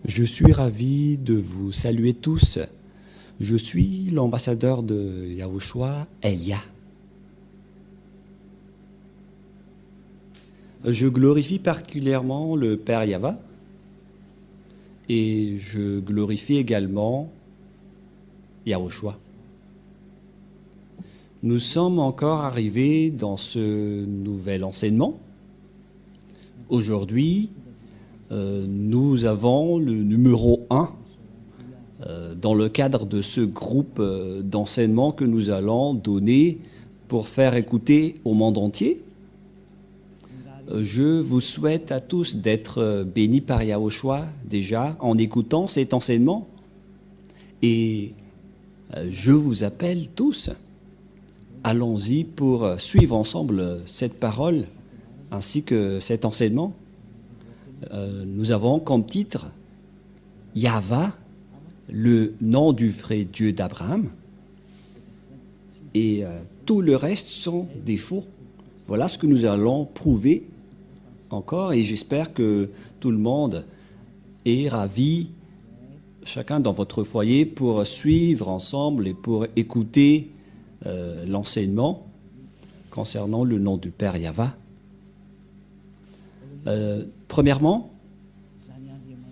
Je suis ravi de vous saluer tous. Je suis l'ambassadeur de Yahushua, Elia. Je glorifie particulièrement le Père Yava et je glorifie également Yahushua. Nous sommes encore arrivés dans ce nouvel enseignement. Aujourd'hui, nous avons le numéro 1 dans le cadre de ce groupe d'enseignement que nous allons donner pour faire écouter au monde entier. Je vous souhaite à tous d'être bénis par Yahushua déjà en écoutant cet enseignement. Et je vous appelle tous, allons-y pour suivre ensemble cette parole ainsi que cet enseignement. Nous avons comme titre Yahva, le nom du vrai Dieu d'Abraham, et tout le reste sont des faux. Voilà ce que nous allons prouver encore, et j'espère que tout le monde est ravi, chacun dans votre foyer, pour suivre ensemble et pour écouter l'enseignement concernant le nom du Père Yahva. Premièrement,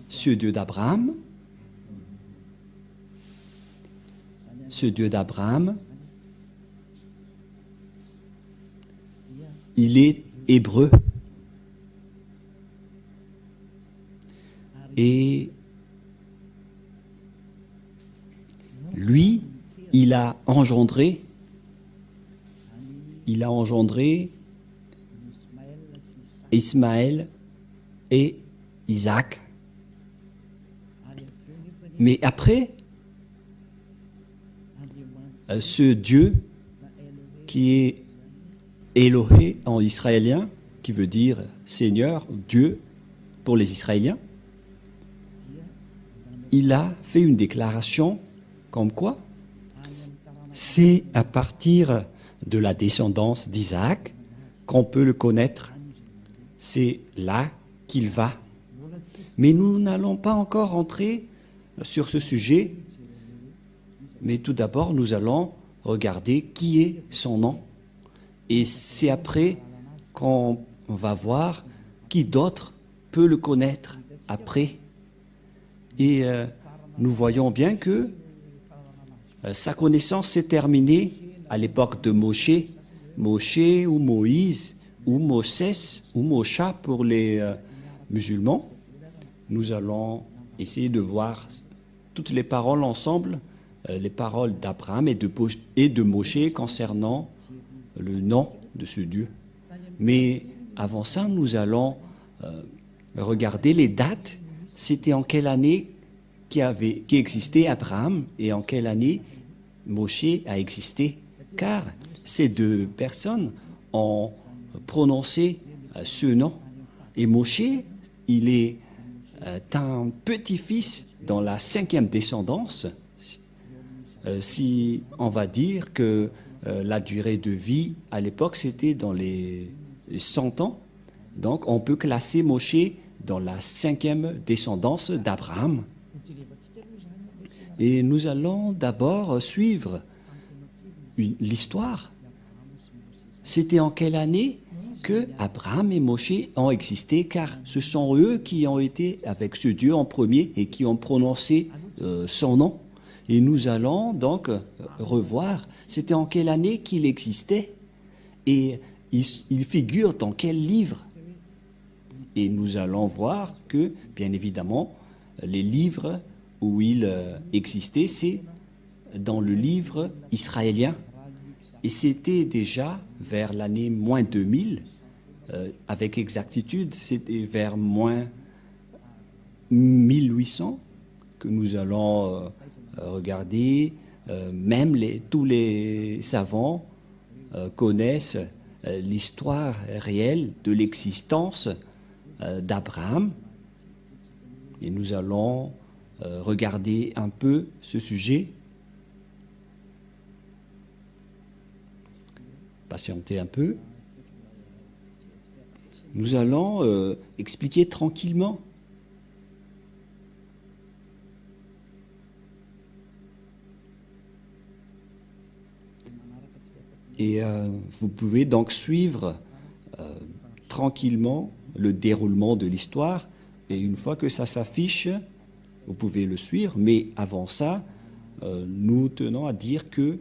ce Dieu d'Abraham, il est hébreu. Et lui, il a engendré Ismaël et Isaac. Mais après, ce Dieu qui est Elohé en israélien, qui veut dire Seigneur, Dieu pour les Israéliens, il a fait une déclaration comme quoi c'est à partir de la descendance d'Isaac qu'on peut le connaître. C'est là qu'il va. Mais nous n'allons pas encore entrer sur ce sujet. Mais tout d'abord, nous allons regarder qui est son nom. Et c'est après qu'on va voir qui d'autre peut le connaître après. Et nous voyons bien que sa connaissance s'est terminée à l'époque de Moshe ou Moïse, ou Moses, ou Mosha pour les musulmans. Nous allons essayer de voir toutes les paroles ensemble, les paroles d'Abraham et de Moshe concernant le nom de ce Dieu. Mais avant ça, nous allons regarder les dates. C'était en quelle année qui existait Abraham et en quelle année Moshe a existé. Car ces deux personnes ont prononcé ce nom. Et Moshe, il est un petit-fils dans la 5e descendance. Si on va dire que la durée de vie à l'époque, c'était dans les 100 ans. Donc, on peut classer Moshe dans la 5e descendance d'Abraham. Et nous allons d'abord suivre l'histoire. C'était en quelle année que Abraham et Moshe ont existé, car ce sont eux qui ont été avec ce Dieu en premier et qui ont prononcé son nom. Et nous allons donc revoir, c'était en quelle année qu'il existait et il figure dans quel livre. Et nous allons voir que, bien évidemment, les livres où il existait, c'est dans le livre israélien. Et c'était déjà vers l'année moins 2000, avec exactitude, c'était vers moins 1800 que nous allons regarder. Même tous les savants connaissent l'histoire réelle de l'existence d'Abraham. Et nous allons regarder un peu ce sujet. Patientez un peu. Nous allons expliquer tranquillement Et vous pouvez donc suivre tranquillement le déroulement de l'histoire. Et une fois que ça s'affiche, vous pouvez le suivre. Mais avant ça, nous tenons à dire que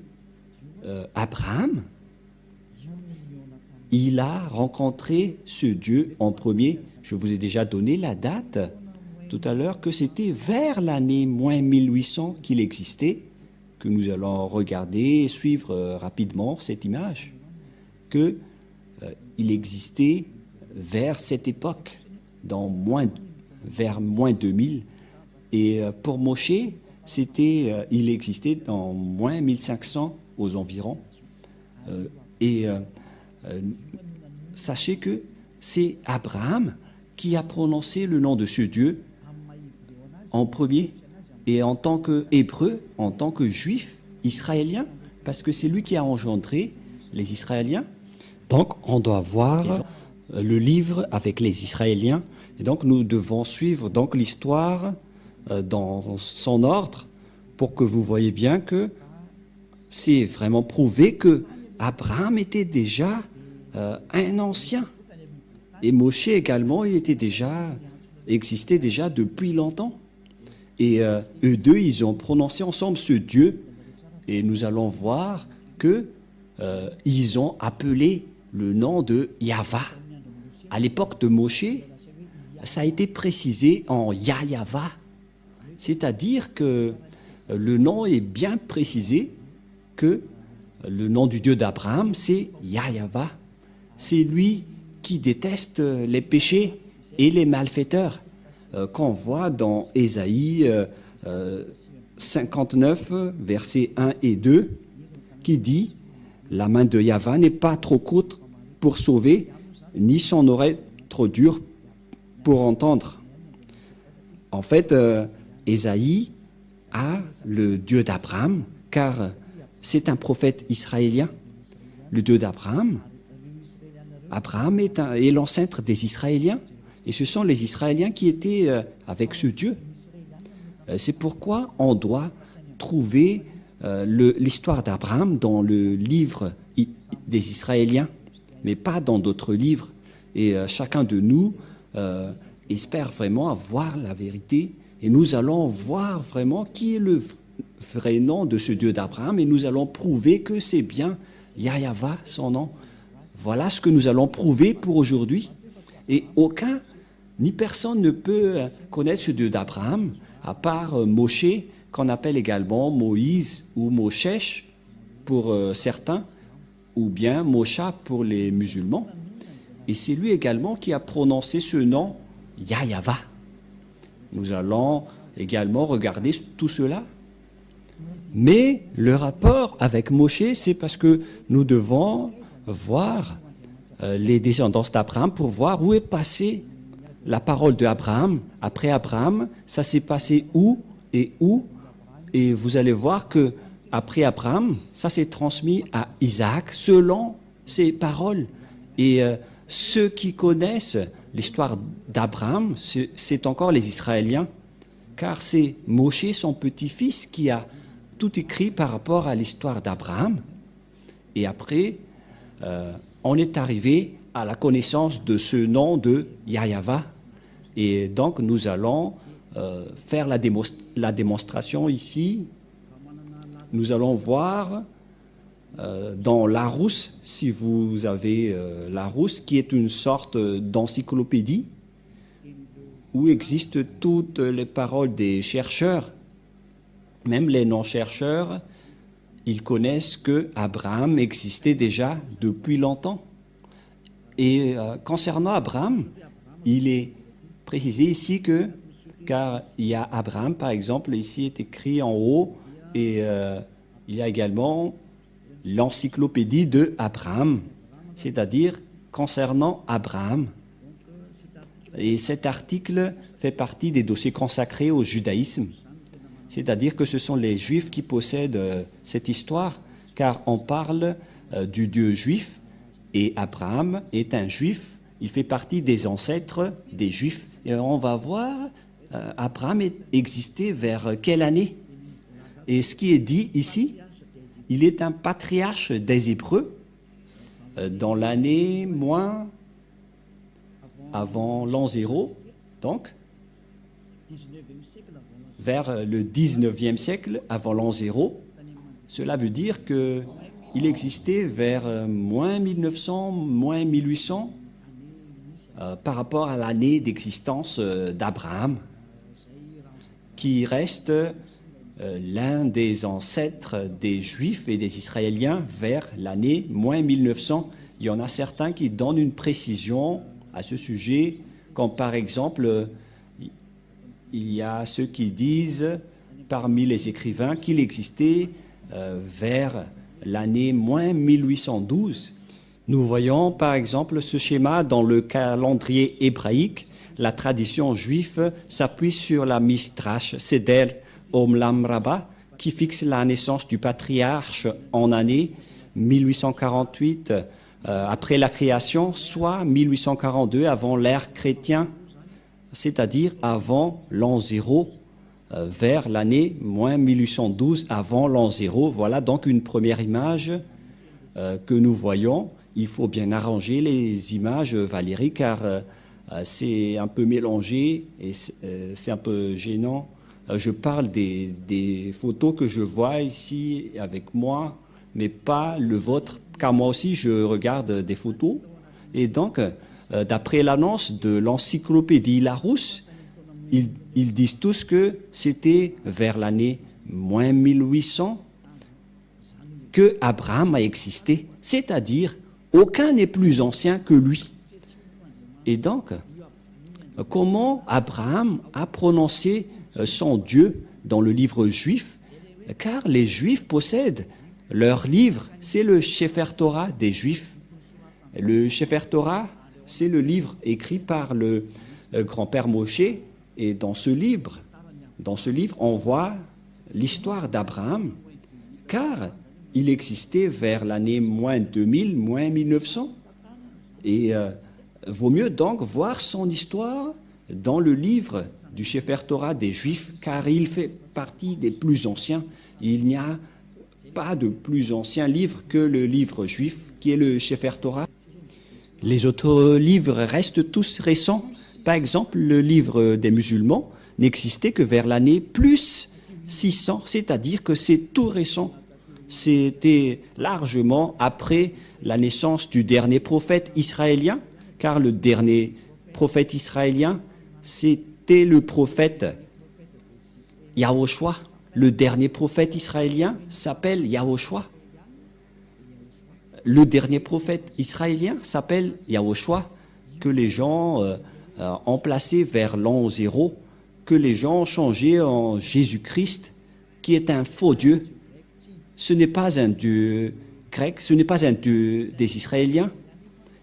Abraham, il a rencontré ce Dieu en premier. Je vous ai déjà donné la date tout à l'heure, que c'était vers l'année moins 1800 qu'il existait, que nous allons regarder et suivre rapidement cette image, que il existait vers cette époque, vers moins 2000. Et pour Moshe, il existait dans moins 1500 aux environs. Sachez que c'est Abraham qui a prononcé le nom de ce Dieu en premier, et en tant qu'Hébreu, en tant que Juif israélien, parce que c'est lui qui a engendré les Israéliens. Donc on doit voir le livre avec les Israéliens, et donc nous devons suivre donc l'histoire dans son ordre, pour que vous voyez bien que c'est vraiment prouvé que Abraham était déjà un ancien. Et Moshe également, existait déjà depuis longtemps. Et eux deux, ils ont prononcé ensemble ce Dieu. Et nous allons voir que ils ont appelé le nom de Yahva. À l'époque de Moshe, ça a été précisé en Yahva. C'est-à-dire que le nom est bien précisé, que le nom du Dieu d'Abraham, c'est Yahva. C'est lui qui déteste les péchés et les malfaiteurs, qu'on voit dans Ésaïe 59, versets 1 et 2, qui dit « La main de Yahva n'est pas trop courte pour sauver, ni son oreille trop dure pour entendre. » En fait, Ésaïe a le Dieu d'Abraham, car c'est un prophète israélien, le Dieu d'Abraham. Abraham est l'ancêtre des Israéliens, et ce sont les Israéliens qui étaient avec ce Dieu. C'est pourquoi on doit trouver l'histoire d'Abraham dans le livre des Israéliens, mais pas dans d'autres livres. Et chacun de nous espère vraiment avoir la vérité, et nous allons voir vraiment qui est le vrai nom de ce Dieu d'Abraham, et nous allons prouver que c'est bien Yahva, son nom. Voilà ce que nous allons prouver pour aujourd'hui. Et aucun, ni personne ne peut connaître ce Dieu d'Abraham, à part Moshe, qu'on appelle également Moïse ou Moshesh pour certains, ou bien Mosha pour les musulmans. Et c'est lui également qui a prononcé ce nom, Yahva. Nous allons également regarder tout cela. Mais le rapport avec Moshe, c'est parce que nous devons voir les descendants d'Abraham pour voir où est passée la parole d'Abraham. Après Abraham, ça s'est passé où. Et vous allez voir que après Abraham, ça s'est transmis à Isaac selon ses paroles. Et ceux qui connaissent l'histoire d'Abraham, c'est encore les Israéliens, car c'est Moshe, son petit-fils, qui a tout écrit par rapport à l'histoire d'Abraham. Et après, on est arrivé à la connaissance de ce nom de Yahva. Et donc, nous allons faire la démonstration ici. Nous allons voir dans Larousse, si vous avez Larousse, qui est une sorte d'encyclopédie où existent toutes les paroles des chercheurs. Même les non-chercheurs, ils connaissent que Abraham existait déjà depuis longtemps. Et concernant Abraham, il est précisé ici que, car il y a Abraham, par exemple, ici est écrit en haut, et il y a également l'encyclopédie de Abraham, c'est-à-dire concernant Abraham. Et cet article fait partie des dossiers consacrés au judaïsme. C'est-à-dire que ce sont les Juifs qui possèdent cette histoire, car on parle du Dieu juif, et Abraham est un Juif, il fait partie des ancêtres des Juifs. Et on va voir, Abraham existait vers quelle année? Et ce qui est dit ici, il est un patriarche des Hébreux, dans l'année moins avant l'an 0, donc vers le 19e siècle avant l'an 0. Cela veut dire qu'il existait vers moins 1900, moins 1800 par rapport à l'année d'existence d'Abraham, qui reste l'un des ancêtres des Juifs et des Israéliens vers l'année moins 1900. Il y en a certains qui donnent une précision à ce sujet, comme par exemple, il y a ceux qui disent parmi les écrivains qu'il existait vers l'année moins 1812. Nous voyons par exemple ce schéma dans le calendrier hébraïque. La tradition juive s'appuie sur la Midrash Seder Olam Rabbah, qui fixe la naissance du patriarche en année 1848 après la création, soit 1842 avant l'ère chrétienne, c'est-à-dire avant l'an 0, vers l'année moins 1812 avant l'an 0. Voilà donc une première image que nous voyons. Il faut bien arranger les images, Valérie, car c'est un peu mélangé et c'est un peu gênant. Je parle des photos que je vois ici avec moi, mais pas le vôtre, car moi aussi je regarde des photos. Et donc, d'après l'annonce de l'encyclopédie Larousse, ils disent tous que c'était vers l'année moins 1800 que Abraham a existé, c'est-à-dire aucun n'est plus ancien que lui. Et donc, comment Abraham a prononcé son Dieu dans le livre juif? Car les Juifs possèdent leur livre, c'est le Sefer Torah des Juifs. Le Sefer Torah, c'est le livre écrit par le grand-père Moshe. Et dans ce livre, on voit l'histoire d'Abraham, car il existait vers l'année moins 2000, moins 1900. Et vaut mieux donc voir son histoire dans le livre du Sefer Torah des Juifs, car il fait partie des plus anciens. Il n'y a pas de plus ancien livre que le livre juif, qui est le Sefer Torah. Les autres livres restent tous récents. Par exemple, le livre des musulmans n'existait que vers l'année plus 600, c'est-à-dire que c'est tout récent. C'était largement après la naissance du dernier prophète israélien, car le dernier prophète israélien, c'était le prophète Yahushua. Le dernier prophète israélien s'appelle Yahushua. Le dernier prophète israélien s'appelle Yahushua, que les gens ont placé vers l'an 0, que les gens ont changé en Jésus-Christ, qui est un faux Dieu. Ce n'est pas un Dieu grec, ce n'est pas un Dieu des Israéliens.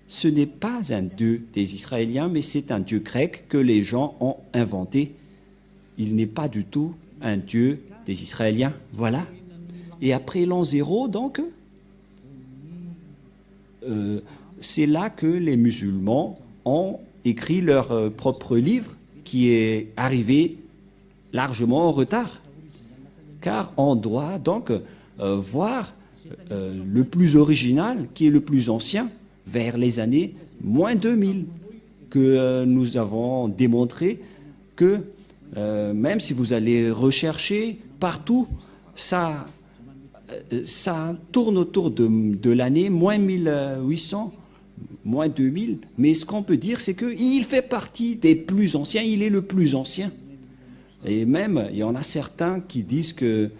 Ce n'est pas un Dieu des Israéliens, mais c'est un Dieu grec que les gens ont inventé. Il n'est pas du tout un Dieu des Israéliens. Voilà. Et après l'an 0, donc, c'est là que les musulmans ont écrit leur propre livre, qui est arrivé largement en retard. Car on doit donc voir le plus original, qui est le plus ancien, vers les années moins 2000, que nous avons démontré que même si vous allez rechercher partout, ça tourne autour de l'année moins 1800, moins 2000. Mais ce qu'on peut dire, c'est qu'il fait partie des plus anciens, il est le plus ancien. Et même, il y en a certains qui disent qu'il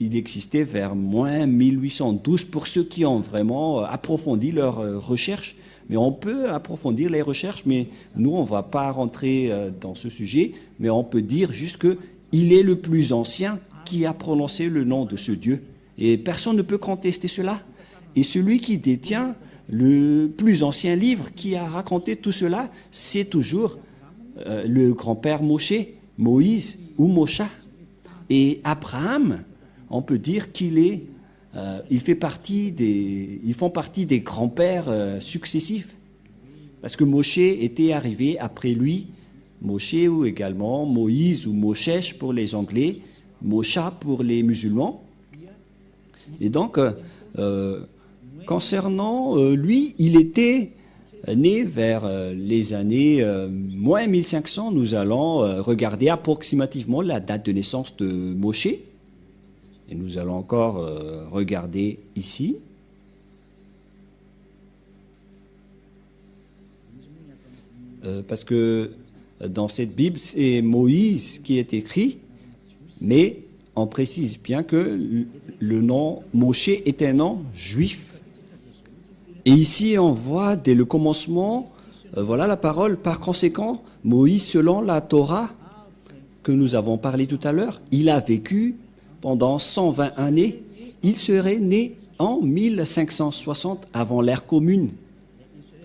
existait vers moins 1812 pour ceux qui ont vraiment approfondi leurs recherches. Mais on peut approfondir les recherches, mais nous, on ne va pas rentrer dans ce sujet, mais on peut dire juste qu'il est le plus ancien qui a prononcé le nom de ce Dieu. Et personne ne peut contester cela. Et celui qui détient le plus ancien livre qui a raconté tout cela, c'est toujours le grand-père Moshe, Moïse ou Moshe. Et Abraham, on peut dire ils font partie des grands-pères successifs. Parce que Moshe était arrivé après lui, Moshe ou également Moïse ou Moshe pour les Anglais, Moshe pour les musulmans. Et donc, Concernant lui, il était né vers les années moins 1500. Nous allons regarder approximativement la date de naissance de Moshe. Et nous allons encore regarder ici. Parce que dans cette Bible, c'est Moïse qui est écrit, mais on précise bien que le nom Moshe est un nom juif. Et ici, on voit dès le commencement, voilà la parole. Par conséquent, Moïse, selon la Torah que nous avons parlé tout à l'heure, il a vécu pendant 120 années. Il serait né en 1560 avant l'ère commune.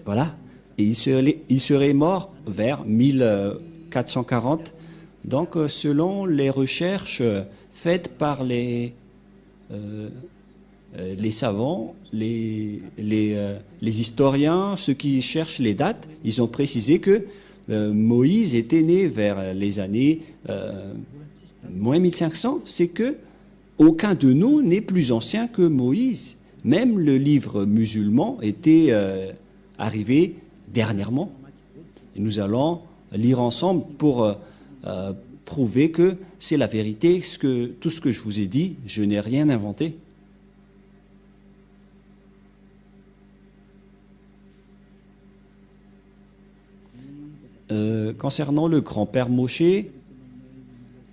Voilà. Et il serait mort vers 1440. Donc, selon les recherches faites par les savants, les historiens, ceux qui cherchent les dates, ils ont précisé que Moïse était né vers les années moins 1500. C'est que aucun de nous n'est plus ancien que Moïse. Même le livre musulman était arrivé dernièrement. Et nous allons lire ensemble pour prouver que c'est la vérité, tout ce que je vous ai dit, je n'ai rien inventé. Concernant le grand-père Moshe,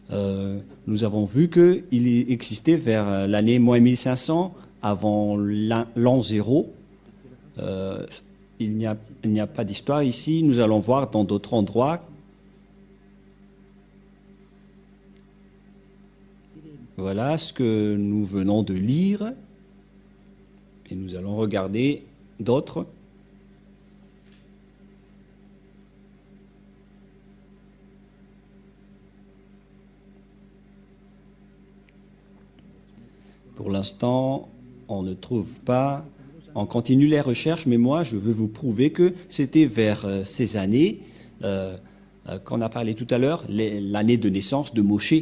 nous avons vu qu'il existait vers l'année moins 1500, avant l'an 0. Il n'y a pas d'histoire ici. Nous allons voir dans d'autres endroits. Voilà ce que nous venons de lire. Et nous allons regarder d'autres. Pour l'instant, on ne trouve pas. On continue les recherches, mais moi, je veux vous prouver que c'était vers ces années qu'on a parlé tout à l'heure, l'année de naissance de Moshe.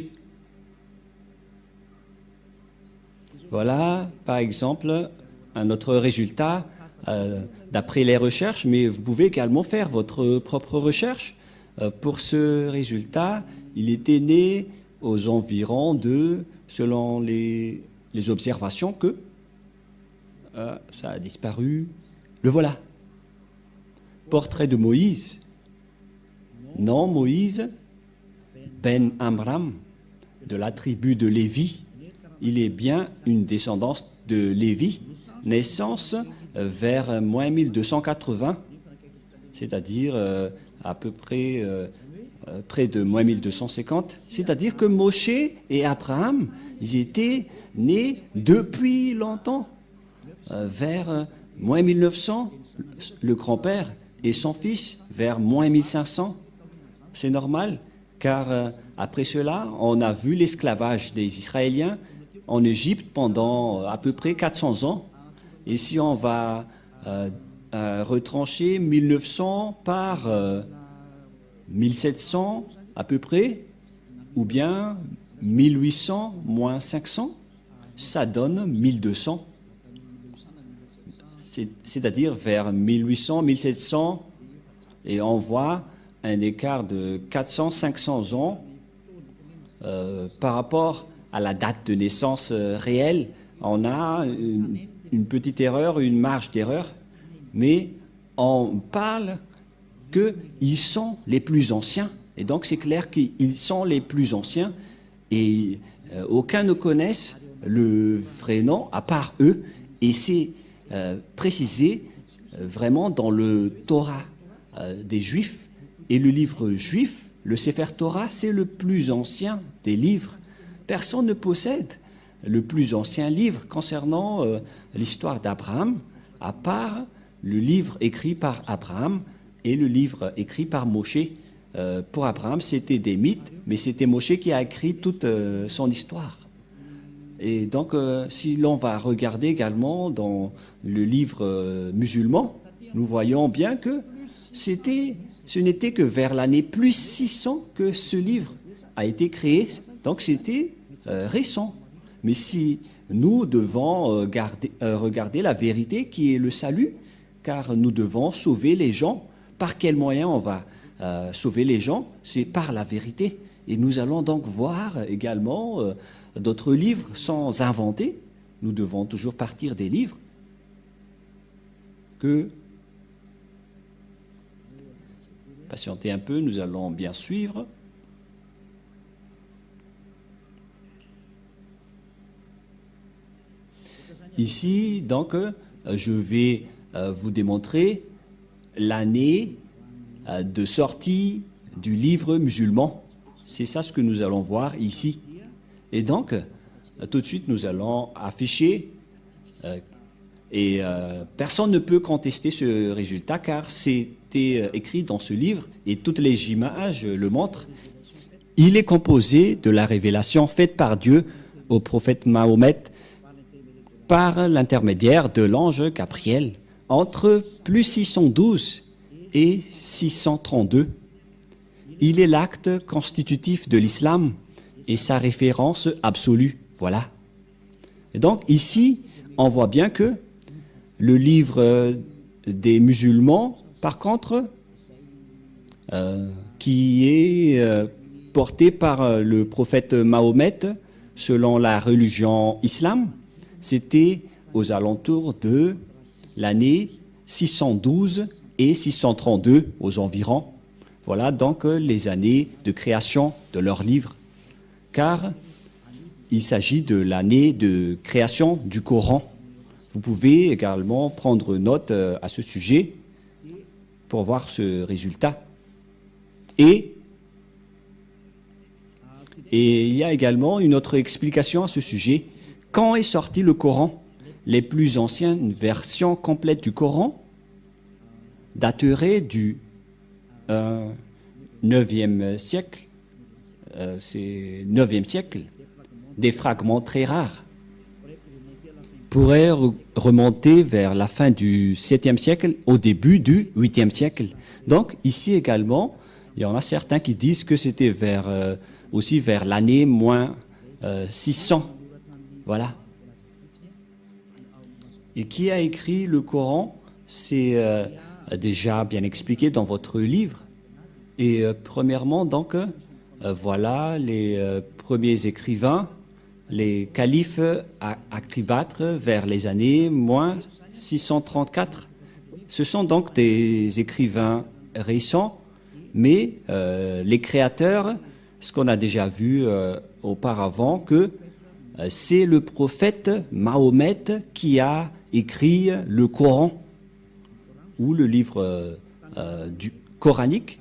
Voilà, par exemple, un autre résultat d'après les recherches, mais vous pouvez également faire votre propre recherche. Pour ce résultat, il était né aux environs de, selon les observations, que ça a disparu. Le voilà. Portrait de Moïse. Non, Moïse, Ben Amram, de la tribu de Lévi. Il est bien une descendance de Lévi. Naissance vers moins 1280, c'est-à-dire à peu près près de moins 1250. C'est-à-dire que Moshe et Abraham, ils étaient nés depuis longtemps. Vers moins 1900, le grand-père et son fils, vers moins 1500. C'est normal, car après cela, on a vu l'esclavage des Israéliens en Égypte pendant à peu près 400 ans. Et si on va retrancher 1900 par 1700 à peu près, ou bien 1800 moins 500, ça donne 1200. C'est-à-dire vers 1800, 1700, et on voit un écart de 400-500 ans par rapport à la date de naissance réelle. On a une petite erreur, une marge d'erreur, mais on parle qu'ils sont les plus anciens. Et donc c'est clair qu'ils sont les plus anciens et aucun ne connaisse le vrai nom à part eux. Et c'est précisé vraiment dans le Torah des Juifs. Et le livre juif, le Sefer Torah, c'est le plus ancien des livres. Personne ne possède le plus ancien livre concernant l'histoire d'Abraham, à part le livre écrit par Abraham et le livre écrit par Moshe. Pour Abraham, c'était des mythes, mais c'était Moshe qui a écrit toute son histoire. Et donc, si l'on va regarder également dans le livre musulman, nous voyons bien que ce n'était que vers l'année plus 600 que ce livre a été créé. Donc, c'était récent. Mais si nous devons regarder la vérité qui est le salut, car nous devons sauver les gens. Par quel moyen on va sauver les gens? C'est par la vérité. Et nous allons donc voir également d'autres livres sans inventer. Nous devons toujours partir des livres que... Patientez un peu, nous allons bien suivre. Ici, donc, je vais vous démontrer l'année de sortie du livre musulman. C'est ça ce que nous allons voir ici. Et donc, tout de suite, nous allons afficher, et personne ne peut contester ce résultat car c'était écrit dans ce livre et toutes les images le montrent. Il est composé de la révélation faite par Dieu au prophète Mahomet par l'intermédiaire de l'ange Gabriel entre plus 612 et 632. Il est l'acte constitutif de l'islam et sa référence absolue. Voilà. Et donc ici, on voit bien que le livre des musulmans, par contre, qui est porté par le prophète Mahomet selon la religion islam, c'était aux alentours de l'année 612 et 632 aux environs. Voilà donc les années de création de leur livre, car il s'agit de l'année de création du Coran. Vous pouvez également prendre note à ce sujet pour voir ce résultat. Et il y a également une autre explication à ce sujet. Quand est sorti le Coran? Les plus anciennes versions complètes du Coran dateraient du 9e siècle. C'est 9e siècle. Des fragments très rares pourraient remonter vers la fin du 7e siècle, au début du 8e siècle. Donc ici également, il y en a certains qui disent que c'était aussi vers l'année moins 600. Voilà. Et qui a écrit le Coran? C'est déjà bien expliqué dans votre livre. Et premièrement, donc, voilà les premiers écrivains, les califes à Cléopâtre vers les années moins 634. Ce sont donc des écrivains récents, mais les créateurs, ce qu'on a déjà vu auparavant, que c'est le prophète Mahomet qui a écrit le Coran, ou le livre du coranique,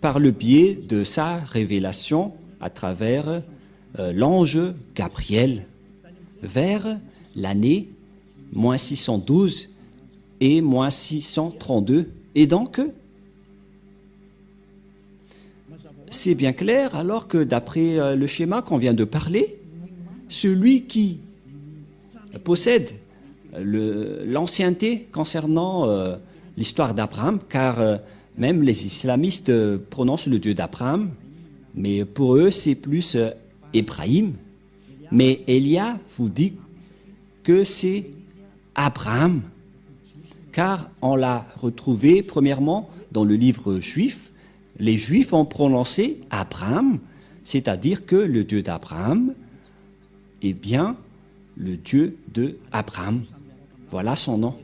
par le biais de sa révélation à travers l'ange Gabriel, vers l'année moins 612 et moins 632. Et donc, c'est bien clair, alors que d'après le schéma qu'on vient de parler, celui qui possède l'ancienneté concernant l'histoire d'Abraham, car même les islamistes prononcent le Dieu d'Abraham, mais pour eux c'est plus Ibrahim. Mais Elia vous dit que c'est Abraham, car on l'a retrouvé premièrement dans le livre juif. Les Juifs ont prononcé Abraham, c'est-à-dire que le Dieu d'Abraham est bien le Dieu de Abraham. Voilà son nom.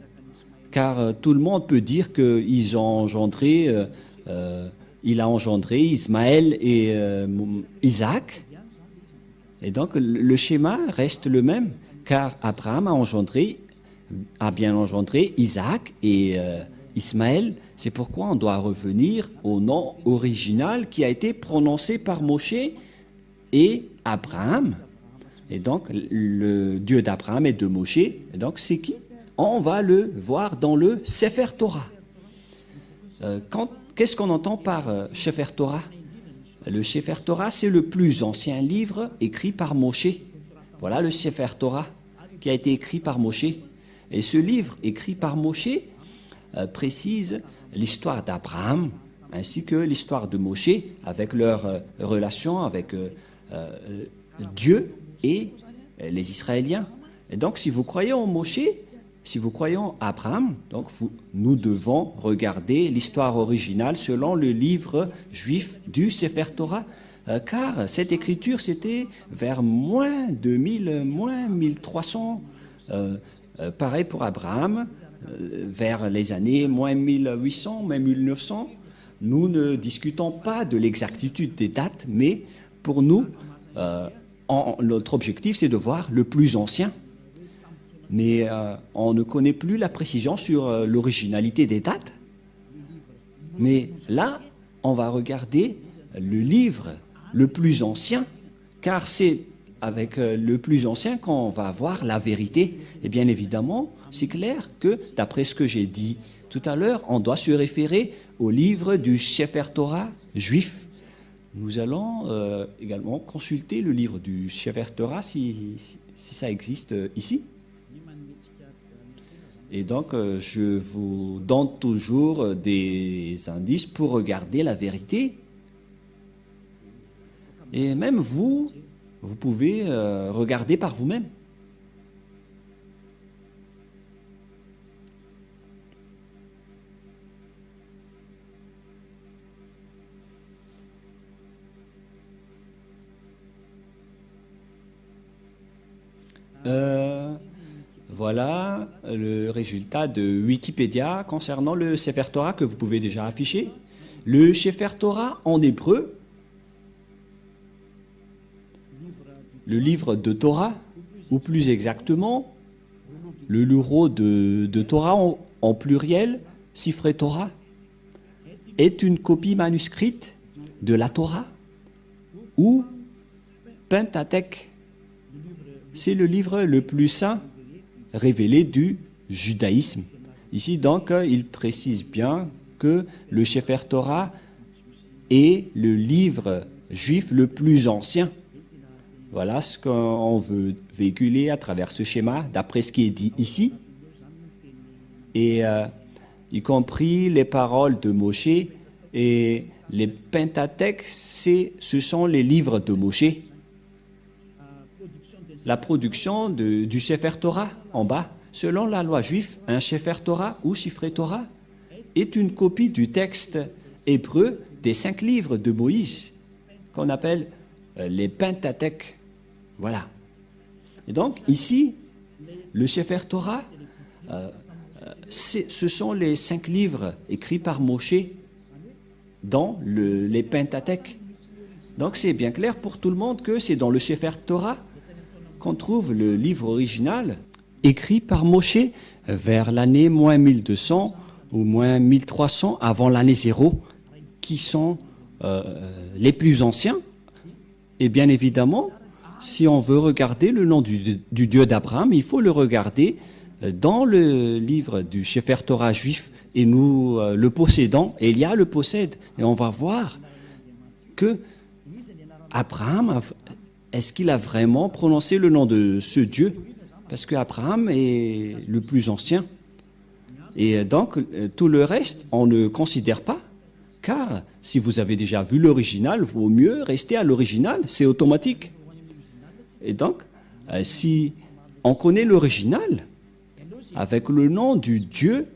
Car tout le monde peut dire qu'il a engendré Ismaël et Isaac. Et donc le schéma reste le même, car Abraham a bien engendré Isaac et Ismaël. C'est pourquoi on doit revenir au nom original qui a été prononcé par Moshe et Abraham. Et donc, le Dieu d'Abraham et de Moshe, et donc c'est qui? On va le voir dans le Sefer Torah. Qu'est-ce qu'on entend par Sefer Torah? Le Sefer Torah, c'est le plus ancien livre écrit par Moshe. Voilà le Sefer Torah qui a été écrit par Moshe. Et ce livre écrit par Moshe précise l'histoire d'Abraham ainsi que l'histoire de Moshe avec leur relation avec Dieu et les Israéliens. Et donc, si vous croyez en Moshe, si vous croyez en Abraham, donc nous devons regarder l'histoire originale selon le livre juif du Sefer Torah, car cette écriture, c'était vers moins 2000, moins 1300, pareil pour Abraham, vers les années moins 1800, même 1900. Nous ne discutons pas de l'exactitude des dates, mais pour nous, notre objectif, c'est de voir le plus ancien. Mais on ne connaît plus la précision sur l'originalité des dates. Mais là, on va regarder le livre le plus ancien, car c'est avec le plus ancien qu'on va voir la vérité. Et bien évidemment, c'est clair que, d'après ce que j'ai dit tout à l'heure, on doit se référer au livre du Sefer Torah juif. Nous allons également consulter le livre du Sefer Torah si ça existe ici. Et donc, je vous donne toujours des indices pour regarder la vérité. Et même vous pouvez regarder par vous-même. Voilà le résultat de Wikipédia concernant le Sefer Torah que vous pouvez déjà afficher. Le Sefer Torah en hébreu, le livre de Torah, ou plus exactement, le livre de Torah en pluriel, Sifrei Torah, est une copie manuscrite de la Torah ou Pentateuch. C'est le livre le plus saint révélé du judaïsme. Ici, donc, il précise bien que le Sefer Torah est le livre juif le plus ancien. Voilà ce qu'on veut véhiculer à travers ce schéma, d'après ce qui est dit ici. Et y compris les paroles de Moshe et les Pentateuch, ce sont les livres de Moshe. La production du Sefer Torah, en bas, selon la loi juive, un Sefer Torah ou Sifrei Torah est une copie du texte hébreu des 5 livres de Moïse, qu'on appelle les Pentateuch. Voilà. Et donc, ici, le Sefer Torah, ce sont les 5 livres écrits par Moshe dans les Pentateuch. Donc, c'est bien clair pour tout le monde que c'est dans le Sefer Torah qu'on trouve le livre original écrit par Moshe vers l'année moins 1200 ou moins 1300 avant l'année 0, qui sont les plus anciens. Et bien évidemment, si on veut regarder le nom du Dieu d'Abraham, il faut le regarder dans le livre du Sefer Torah juif, et nous le possédons, Elia le possède, et on va voir que Abraham est-ce qu'il a vraiment prononcé le nom de ce Dieu? Parce qu'Abraham est le plus ancien. Et donc, tout le reste, on ne considère pas. Car si vous avez déjà vu l'original, vaut mieux rester à l'original. C'est automatique. Et donc, si on connaît l'original, avec le nom du Dieu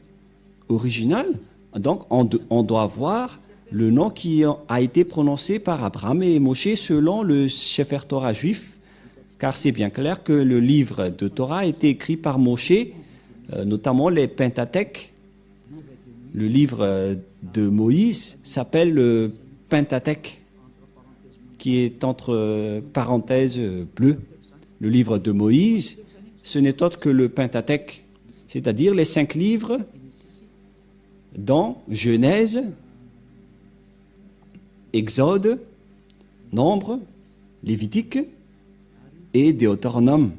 original, donc on doit voir le nom qui a été prononcé par Abraham et Moshe selon le Sefer Torah juif, car c'est bien clair que le livre de Torah a été écrit par Moshe, notamment les Pentateuch. Le livre de Moïse s'appelle le Pentateuch, qui est entre parenthèses bleues. Le livre de Moïse, ce n'est autre que le Pentateuch, c'est-à-dire les 5 livres dans Genèse, Exode, Nombre, Lévitique et Deutéronome.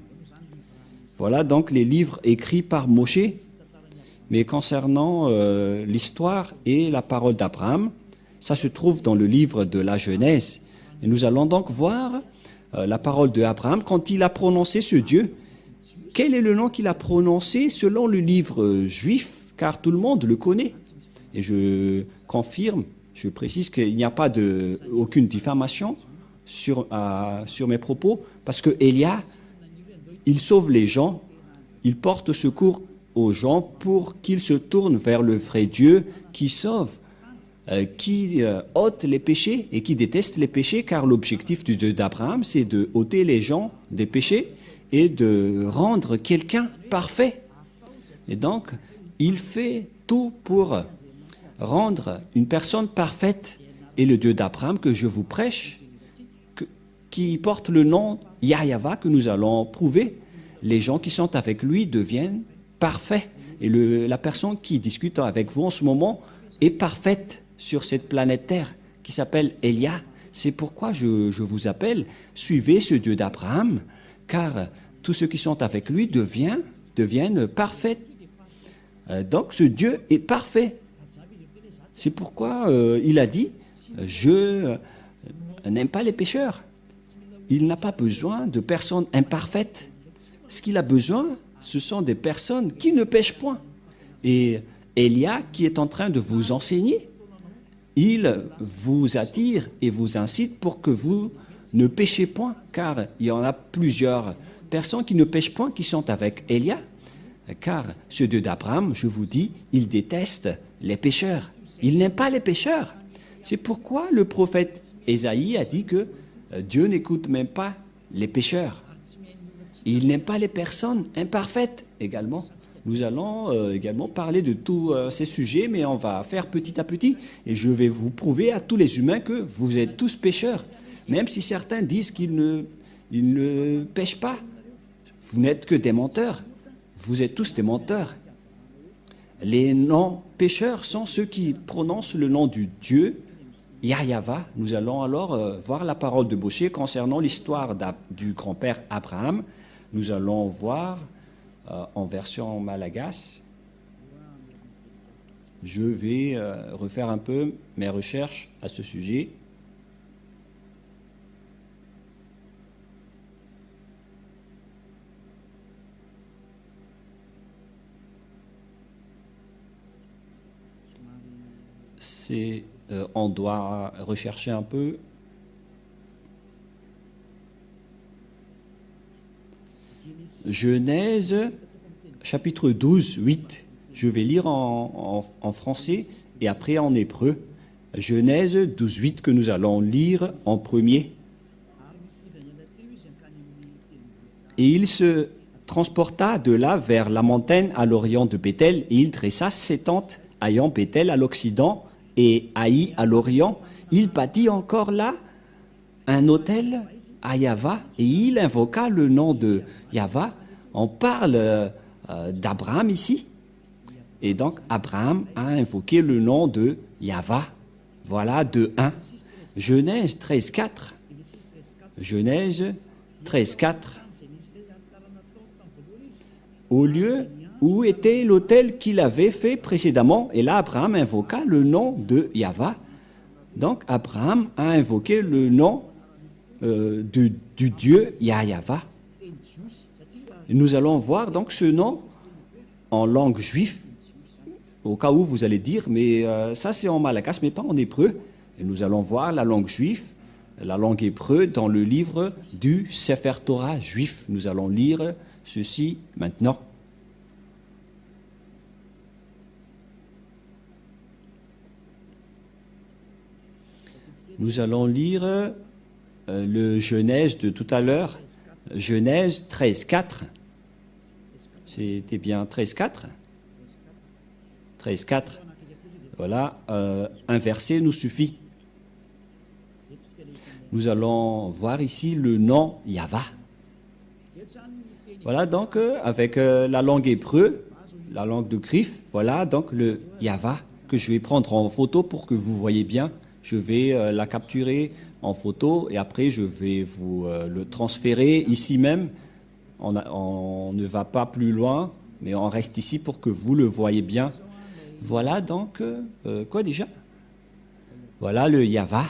Voilà donc les livres écrits par Moshe. Mais concernant l'histoire et la parole d'Abraham, ça se trouve dans le livre de la Genèse. Et nous allons donc voir la parole d'Abraham quand il a prononcé ce Dieu. Quel est le nom qu'il a prononcé selon le livre juif, car tout le monde le connaît. Et je confirme, je précise qu'il n'y a pas aucune diffamation sur mes propos, parce que Elia il sauve les gens, il porte secours aux gens pour qu'ils se tournent vers le vrai Dieu qui sauve, qui ôte les péchés et qui déteste les péchés, car l'objectif du Dieu d'Abraham, c'est de ôter les gens des péchés et de rendre quelqu'un parfait. Et donc, il fait tout pour rendre une personne parfaite. Et le Dieu d'Abraham que je vous prêche, qui porte le nom Yahva, que nous allons prouver, les gens qui sont avec lui deviennent parfaits. Et la personne qui discute avec vous en ce moment est parfaite sur cette planète Terre, qui s'appelle Elia. C'est pourquoi je vous appelle, suivez ce Dieu d'Abraham, car tous ceux qui sont avec lui deviennent parfaits. Donc ce Dieu est parfait. C'est pourquoi il a dit, je n'aime pas les pécheurs. Il n'a pas besoin de personnes imparfaites. Ce qu'il a besoin, ce sont des personnes qui ne pêchent point. Et Elia, qui est en train de vous enseigner, il vous attire et vous incite pour que vous ne péchez point, car il y en a plusieurs personnes qui ne pêchent point, qui sont avec Elia, car ce Dieu d'Abraham, je vous dis, il déteste les pécheurs. Il n'aime pas les pécheurs. C'est pourquoi le prophète Ésaïe a dit que Dieu n'écoute même pas les pécheurs. Il n'aime pas les personnes imparfaites également. Nous allons également parler de tous ces sujets, mais on va faire petit à petit. Et je vais vous prouver à tous les humains que vous êtes tous pécheurs. Même si certains disent qu'ils ne pêchent pas. Vous n'êtes que des menteurs. Vous êtes tous des menteurs. Les non-pécheurs sont ceux qui prononcent le nom du Dieu Yahva. Nous allons alors voir la parole de Bosché concernant l'histoire du grand-père Abraham. Nous allons voir en version malagasy. Je vais refaire un peu mes recherches à ce sujet. On doit rechercher un peu. Genèse, chapitre 12, 8. Je vais lire en français et après en hébreu. Genèse 12, 8 que nous allons lire en premier. Et il se transporta de là vers la montagne à l'orient de Béthel, et il dressa ses tentes ayant Béthel à l'occident et Haï à l'orient. Il bâtit encore là un autel à Yahva, et il invoqua le nom de Yahva. On parle d'Abraham ici. Et donc, Abraham a invoqué le nom de Yahva. Voilà, de 1. Genèse 13, 4. Genèse 13, 4. Au lieu où était l'autel qu'il avait fait précédemment, et là, Abraham invoqua le nom de Yahva. Donc, Abraham a invoqué le nom du Dieu Yahva. Nous allons voir donc ce nom en langue juive, au cas où vous allez dire, mais ça c'est en malagasy, mais pas en hébreu. Et nous allons voir la langue juive, la langue hébreu dans le livre du Sefer Torah juif. Nous allons lire ceci maintenant. Nous allons lire le Genèse de tout à l'heure, Genèse 13, 4. C'était bien 13, 4. 13, 4. Voilà, un verset nous suffit. Nous allons voir ici le nom Yahva. Voilà donc avec la langue hébreu, la langue de griffe, voilà donc le Yahva que je vais prendre en photo pour que vous voyez bien. Je vais la capturer en photo et après je vais vous le transférer ici même. On ne va pas plus loin, mais on reste ici pour que vous le voyez bien. Voilà donc, quoi déjà? Voilà le Yahva.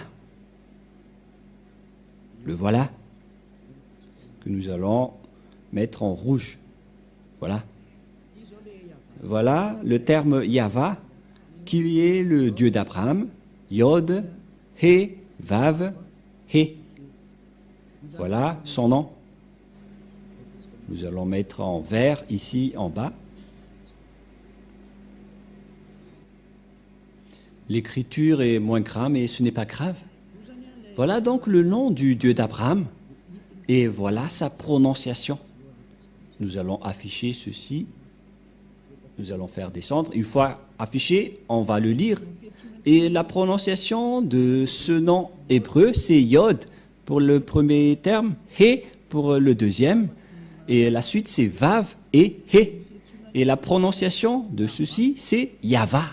Le voilà, que nous allons mettre en rouge. Voilà. Voilà le terme Yahva, qui est le Dieu d'Abraham. Yod, He, Vav, He. Voilà son nom. Nous allons mettre en vert ici en bas. L'écriture est moins grave, mais ce n'est pas grave. Voilà donc le nom du Dieu d'Abraham et voilà sa prononciation. Nous allons afficher ceci. Nous allons faire descendre. Une fois affiché, on va le lire. Et la prononciation de ce nom hébreu, c'est Yod pour le premier terme, He pour le deuxième. Et la suite, c'est Vav et He. Et la prononciation de ceci, c'est Yava.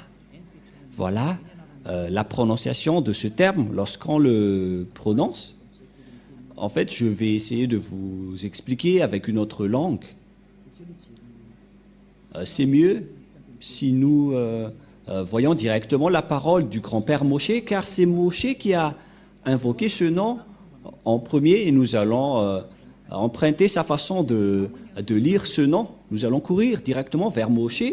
Voilà la prononciation de ce terme lorsqu'on le prononce. En fait, je vais essayer de vous expliquer avec une autre langue. C'est mieux si nous voyons directement la parole du grand-père Moshe, car c'est Moshe qui a invoqué ce nom en premier et nous allons emprunter sa façon de lire ce nom. Nous allons courir directement vers Moshe,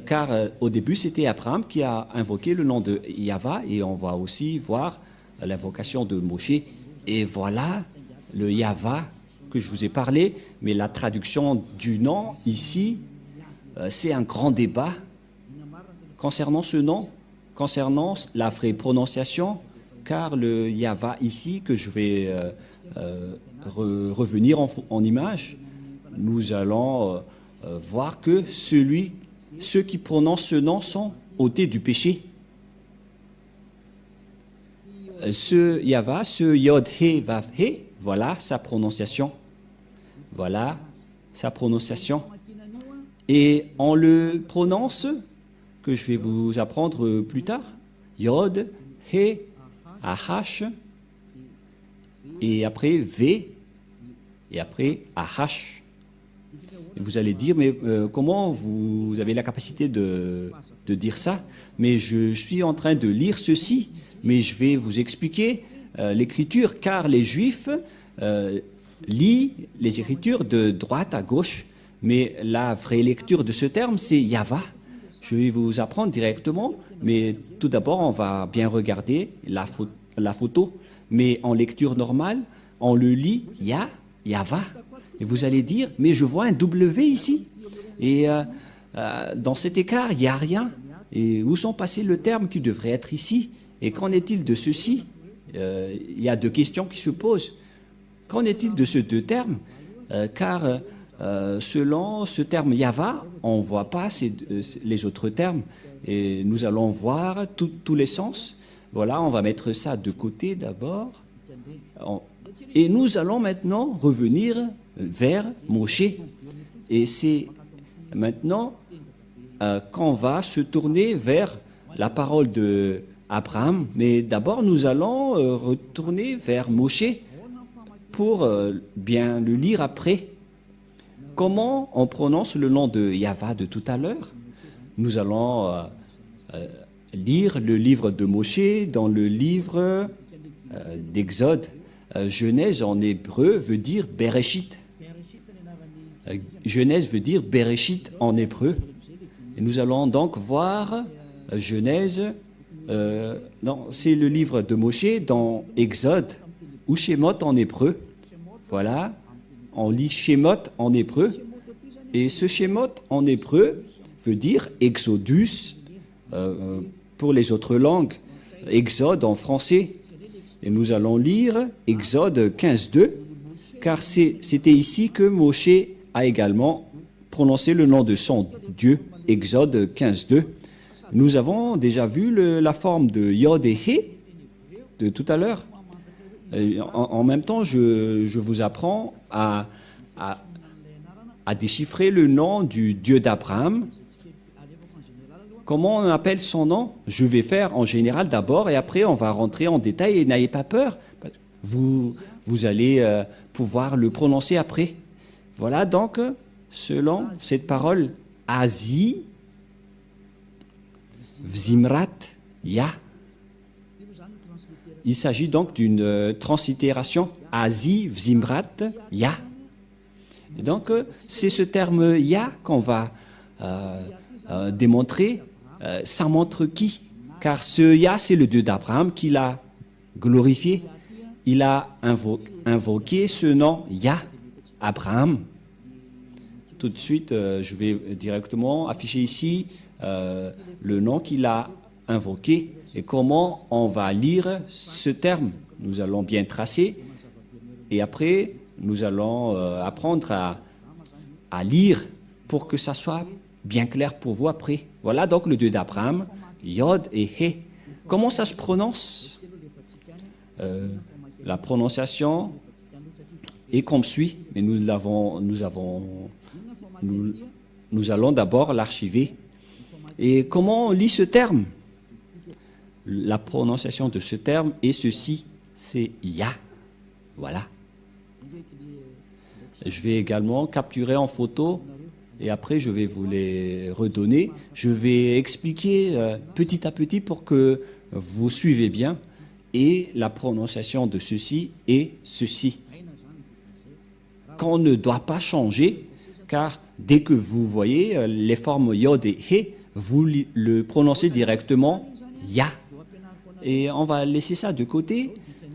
car au début c'était Abraham qui a invoqué le nom de Yahva et on va aussi voir l'invocation de Moshe. Et voilà le Yahva que je vous ai parlé, mais la traduction du nom ici, c'est un grand débat concernant ce nom, concernant la vraie prononciation, car le Yahva ici, que je vais revenir en image, nous allons voir que ceux qui prononcent ce nom sont ôtés du péché. Ce Yahva, ce Yod He Vav He, voilà sa prononciation. Voilà sa prononciation. Et on le prononce, que je vais vous apprendre plus tard, Yod, He, Ahash, et après V, et après Ahash. Et vous allez dire, mais comment vous avez la capacité de dire ça? Mais je suis en train de lire ceci, mais je vais vous expliquer l'écriture, car les Juifs lisent les écritures de droite à gauche, mais la vraie lecture de ce terme, c'est Yahva. Je vais vous apprendre directement, mais tout d'abord, on va bien regarder la photo. Mais en lecture normale, on le lit Yahva. Et vous allez dire, mais je vois un W ici. Et dans cet écart, il n'y a rien. Et où sont passés le terme qui devrait être ici? Et qu'en est-il de ceci? Il y a deux questions qui se posent. Qu'en est-il de ces deux termes? Car selon ce terme Yahva, on ne voit pas les autres termes. Et nous allons voir tous les sens. Voilà, on va mettre ça de côté d'abord. Et nous allons maintenant revenir vers Moshe. Et c'est maintenant qu'on va se tourner vers la parole de Abraham. Mais d'abord, nous allons retourner vers Moshe pour bien le lire après. Comment on prononce le nom de Yahva de tout à l'heure? Nous allons lire le livre de Moshe dans le livre d'Exode. Genèse en hébreu veut dire Bereshit. Genèse veut dire Bereshit en hébreu. Et nous allons donc voir Genèse, c'est le livre de Moshe dans Exode ou Shemot en hébreu. Voilà, on lit Shemot en hébreu. Et ce Shemot en hébreu veut dire Exodus pour les autres langues, Exode en français. Et nous allons lire Exode 15.2, car c'était ici que Moshe a également prononcé le nom de son Dieu, Exode 15.2. Nous avons déjà vu la forme de Yod et He de tout à l'heure. En même temps, je vous apprends à déchiffrer le nom du Dieu d'Abraham. Comment on appelle son nom? Je vais faire en général d'abord et après on va rentrer en détail et n'ayez pas peur. Vous allez pouvoir le prononcer après. Voilà donc, selon cette parole, Azi, Vzimrat, Ya. Il s'agit donc d'une translittération, Azi, Vzimrat, Ya. Et donc, c'est ce terme Ya qu'on va démontrer. Ça montre qui? Car ce Yah, c'est le Dieu d'Abraham qui l'a glorifié. Il a invoqué ce nom Yah, Abraham. tout de suite, je vais directement afficher ici le nom qu'il a invoqué et comment on va lire ce terme. Nous allons bien tracer et après, nous allons apprendre à lire pour que ça soit bien clair pour vous après. Voilà donc le Dieu d'Abraham, Yod et He. Comment ça se prononce? La prononciation est comme suit, mais nous allons d'abord l'archiver. Et comment on lit ce terme? La prononciation de ce terme est ceci, c'est Ya. Voilà. Je vais également capturer en photo et après je vais vous les redonner. Je vais expliquer petit à petit pour que vous suivez bien. Et la prononciation de ceci est ceci. Qu'on ne doit pas changer, car dès que vous voyez les formes Yod et He, vous le prononcez directement Ya. Et on va laisser ça de côté,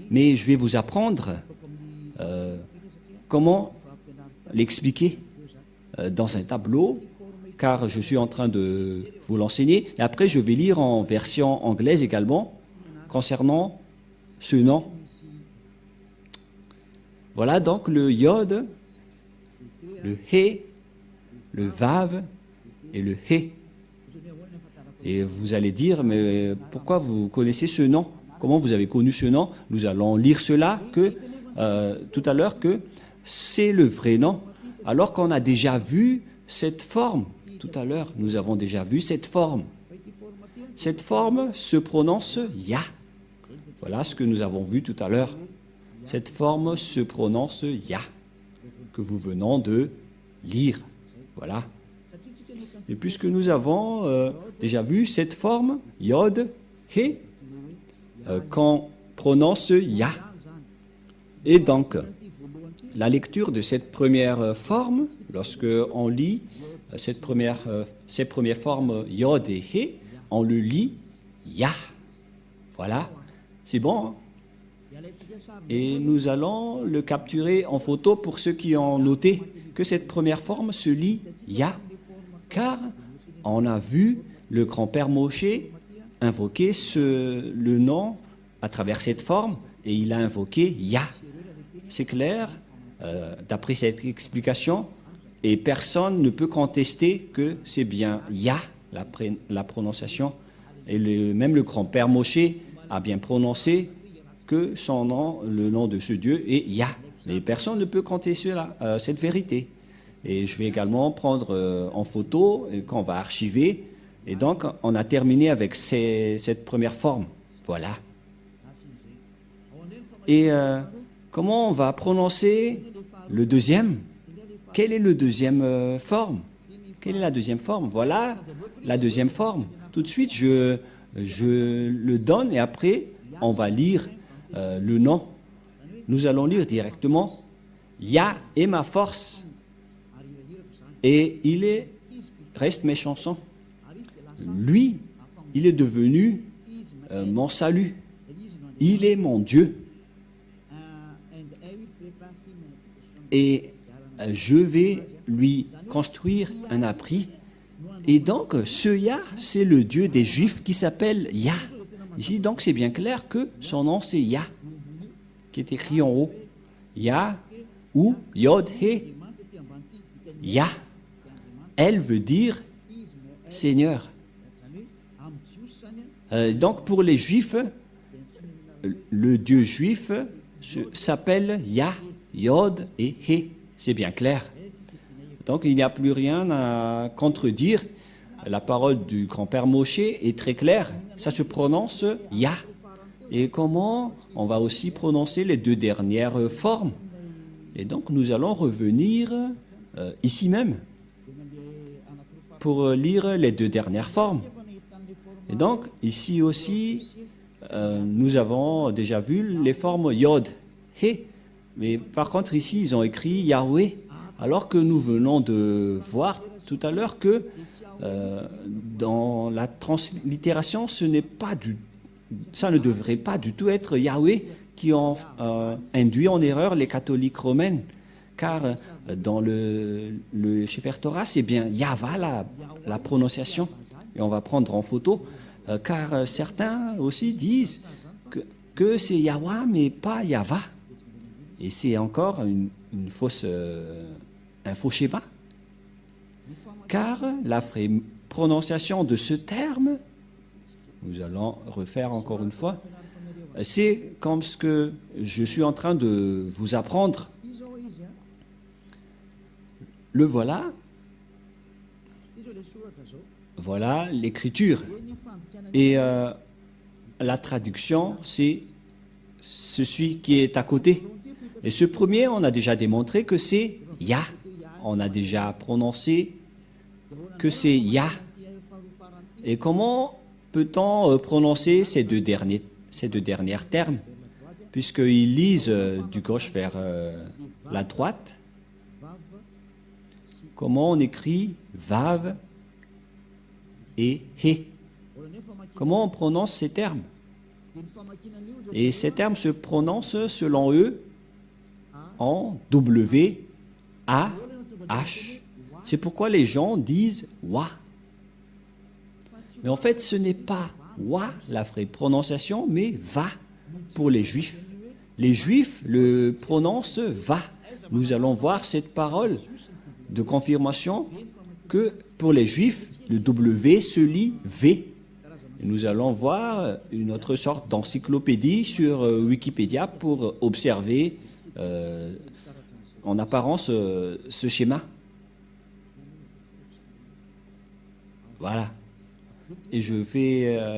mais je vais vous apprendre comment l'expliquer dans un tableau, car je suis en train de vous l'enseigner. Et après, je vais lire en version anglaise également, concernant ce nom. Voilà donc le Yod, le He, le Vav et le He. Et vous allez dire, mais pourquoi vous connaissez ce nom? Comment vous avez connu ce nom? Nous allons lire cela tout à l'heure que c'est le vrai nom, alors qu'on a déjà vu cette forme. Tout à l'heure, nous avons déjà vu cette forme. Cette forme se prononce Ya. Voilà ce que nous avons vu tout à l'heure. Cette forme se prononce Ya, que vous venons de lire. Voilà. Et puisque nous avons déjà vu cette forme, Yod, He, qu'on prononce Ya. Et donc, la lecture de cette première forme, lorsque on lit ces premières formes Yod et He, on le lit Ya. Voilà. C'est bon, hein? Et nous allons le capturer en photo pour ceux qui ont noté que cette première forme se lit Ya, car on a vu le grand-père Moshe invoquer le nom à travers cette forme et il a invoqué Ya. C'est clair, d'après cette explication, et personne ne peut contester que c'est bien Ya, la prononciation. Et même le grand-père Moshe a bien prononcé que son nom, le nom de ce Dieu est Ya. Et personne ne peut contester cette vérité. Et je vais également prendre en photo et qu'on va archiver. Et donc, on a terminé avec cette première forme. Voilà. Et comment on va prononcer le deuxième? Quelle est le deuxième forme? Quelle est la deuxième forme? Voilà la deuxième forme. Tout de suite, je le donne et après, on va lire le nom. Nous allons lire directement Ya est ma force et reste mes chansons. Lui, il est devenu mon salut. Il est mon Dieu. Et je vais lui construire un abri. Et donc, ce Ya, c'est le Dieu des Juifs qui s'appelle Ya. Ici, donc, c'est bien clair que son nom, c'est Ya, qui est écrit en haut. Ya ou Yod He. Ya. Elle veut dire Seigneur. Donc, pour les Juifs, le Dieu juif s'appelle Ya, Yod et He. C'est bien clair. Donc, il n'y a plus rien à contredire. La parole du grand-père Moshe est très claire. Ça se prononce Ya. Et comment on va aussi prononcer les deux dernières formes. Et donc, nous allons revenir ici même pour lire les deux dernières formes. Et donc, ici aussi, nous avons déjà vu les formes Yod, He. Mais par contre, ici, ils ont écrit Yahweh. Alors que nous venons de voir tout à l'heure que dans la translittération, ça ne devrait pas du tout être Yahweh qui ont induit en erreur les catholiques romains, car dans le Sefer Torah, c'est bien Yahva la prononciation, et on va prendre en photo, car certains aussi disent que c'est Yahwa, mais pas Yahva. Et c'est encore un faux schéma, car la vraie prononciation de ce terme, nous allons refaire encore une fois, c'est comme ce que je suis en train de vous apprendre. Le voilà. Voilà l'écriture. Et la traduction, c'est celui qui est à côté. Et ce premier, on a déjà démontré que c'est Yah. On a déjà prononcé que c'est Yah. Et comment peut-on prononcer ces deux derniers termes, puisqu'ils lisent du gauche vers la droite? Comment on écrit Vav et He? Comment on prononce ces termes? Et ces termes se prononcent selon eux en W, A, H. C'est pourquoi les gens disent Wa. Mais en fait, ce n'est pas Wa, la vraie prononciation, mais Va pour les Juifs. Les Juifs le prononcent Va. Nous allons voir cette parole de confirmation que pour les Juifs, le W se lit V. Et nous allons voir une autre sorte d'encyclopédie sur Wikipédia pour observer en apparence ce schéma. Voilà. Et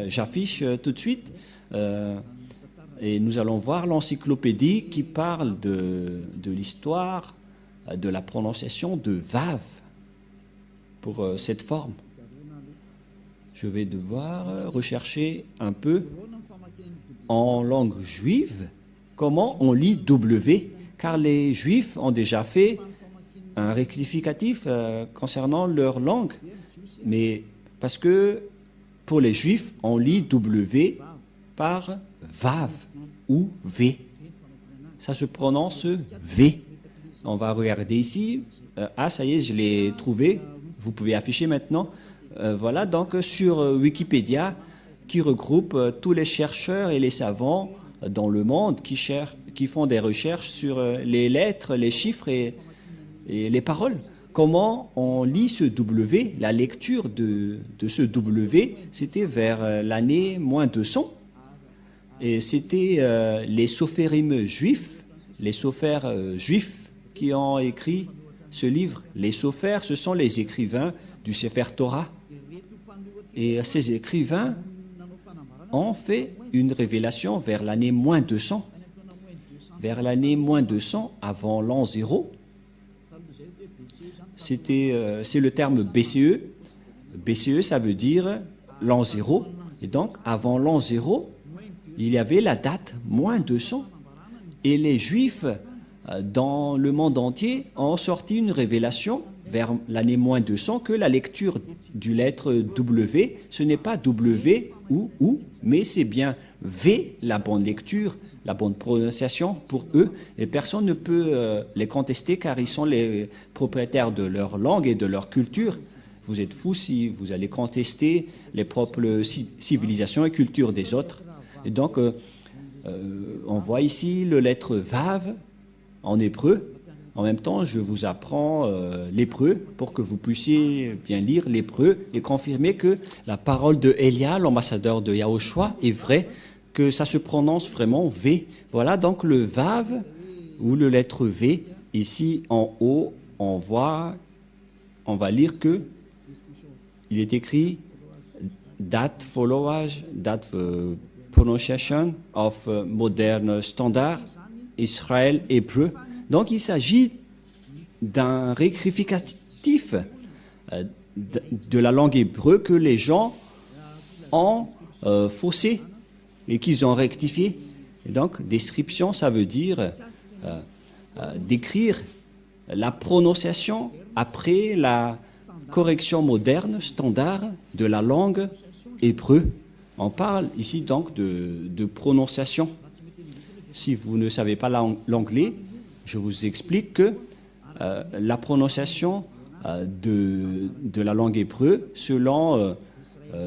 j'affiche tout de suite. Et nous allons voir l'encyclopédie qui parle de l'histoire de la prononciation de Vav pour cette forme. Je vais devoir rechercher un peu en langue juive comment on lit W, car les Juifs ont déjà fait un rectificatif concernant leur langue. Mais parce que pour les Juifs, on lit W par Vav ou V. Ça se prononce V. On va regarder ici. Ah, ça y est, je l'ai trouvé. Vous pouvez afficher maintenant. Voilà, donc sur Wikipédia, qui regroupe tous les chercheurs et les savants dans le monde qui font des recherches sur les lettres, les chiffres et les paroles. Comment on lit ce W? La lecture de ce W, c'était vers l'année moins 200. Et c'était les sophérim juifs, les sophères juifs qui ont écrit ce livre. Les sophères, ce sont les écrivains du Sefer Torah. Et ces écrivains ont fait une révélation vers l'année moins 200. Vers l'année moins 200, avant l'an 0, c'est le terme BCE. BCE, ça veut dire l'an 0. Et donc, avant l'an 0, il y avait la date moins 200. Et les Juifs, dans le monde entier, ont sorti une révélation vers l'année moins 200 que la lecture du lettre W, ce n'est pas W ou, mais c'est bien V, la bonne lecture, la bonne prononciation pour eux. Et personne ne peut les contester car ils sont les propriétaires de leur langue et de leur culture. Vous êtes fous si vous allez contester les propres civilisations et cultures des autres. Et donc, on voit ici le lettre Vav en hébreu. En même temps, je vous apprends l'hébreu pour que vous puissiez bien lire l'hébreu et confirmer que la parole de Elia, l'ambassadeur de Yahushua, est vraie, que ça se prononce vraiment V. Voilà donc le Vav ou le lettre V. Ici en haut, on va lire que il est écrit That followage, that pronunciation of modern standard Israël hébreu. Donc il s'agit d'un rectificatif de la langue hébreu que les gens ont faussé et qu'ils ont rectifié. Et donc description, ça veut dire décrire la prononciation après la correction moderne, standard de la langue hébreu. On parle ici donc de prononciation. Si vous ne savez pas l'anglais, je vous explique que la prononciation de la langue hébreu selon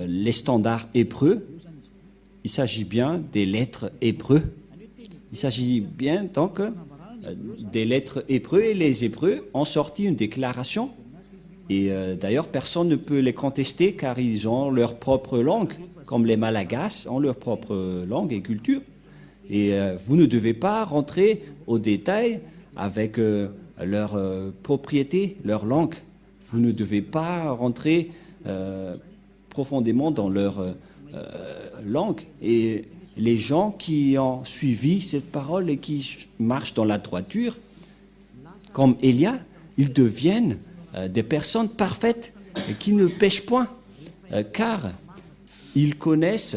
les standards hébreux. Il s'agit bien des lettres hébreux. Il s'agit bien donc des lettres hébreux, et les Hébreux ont sorti une déclaration. Et d'ailleurs, personne ne peut les contester car ils ont leur propre langue, comme les Malagasy ont leur propre langue et culture. Et vous ne devez pas rentrer au détail avec leur propriété, leur langue. Vous ne devez pas rentrer profondément dans leur langue. Et les gens qui ont suivi cette parole et qui marchent dans la droiture, comme Élia, ils deviennent des personnes parfaites et qui ne pêchent point, car ils connaissent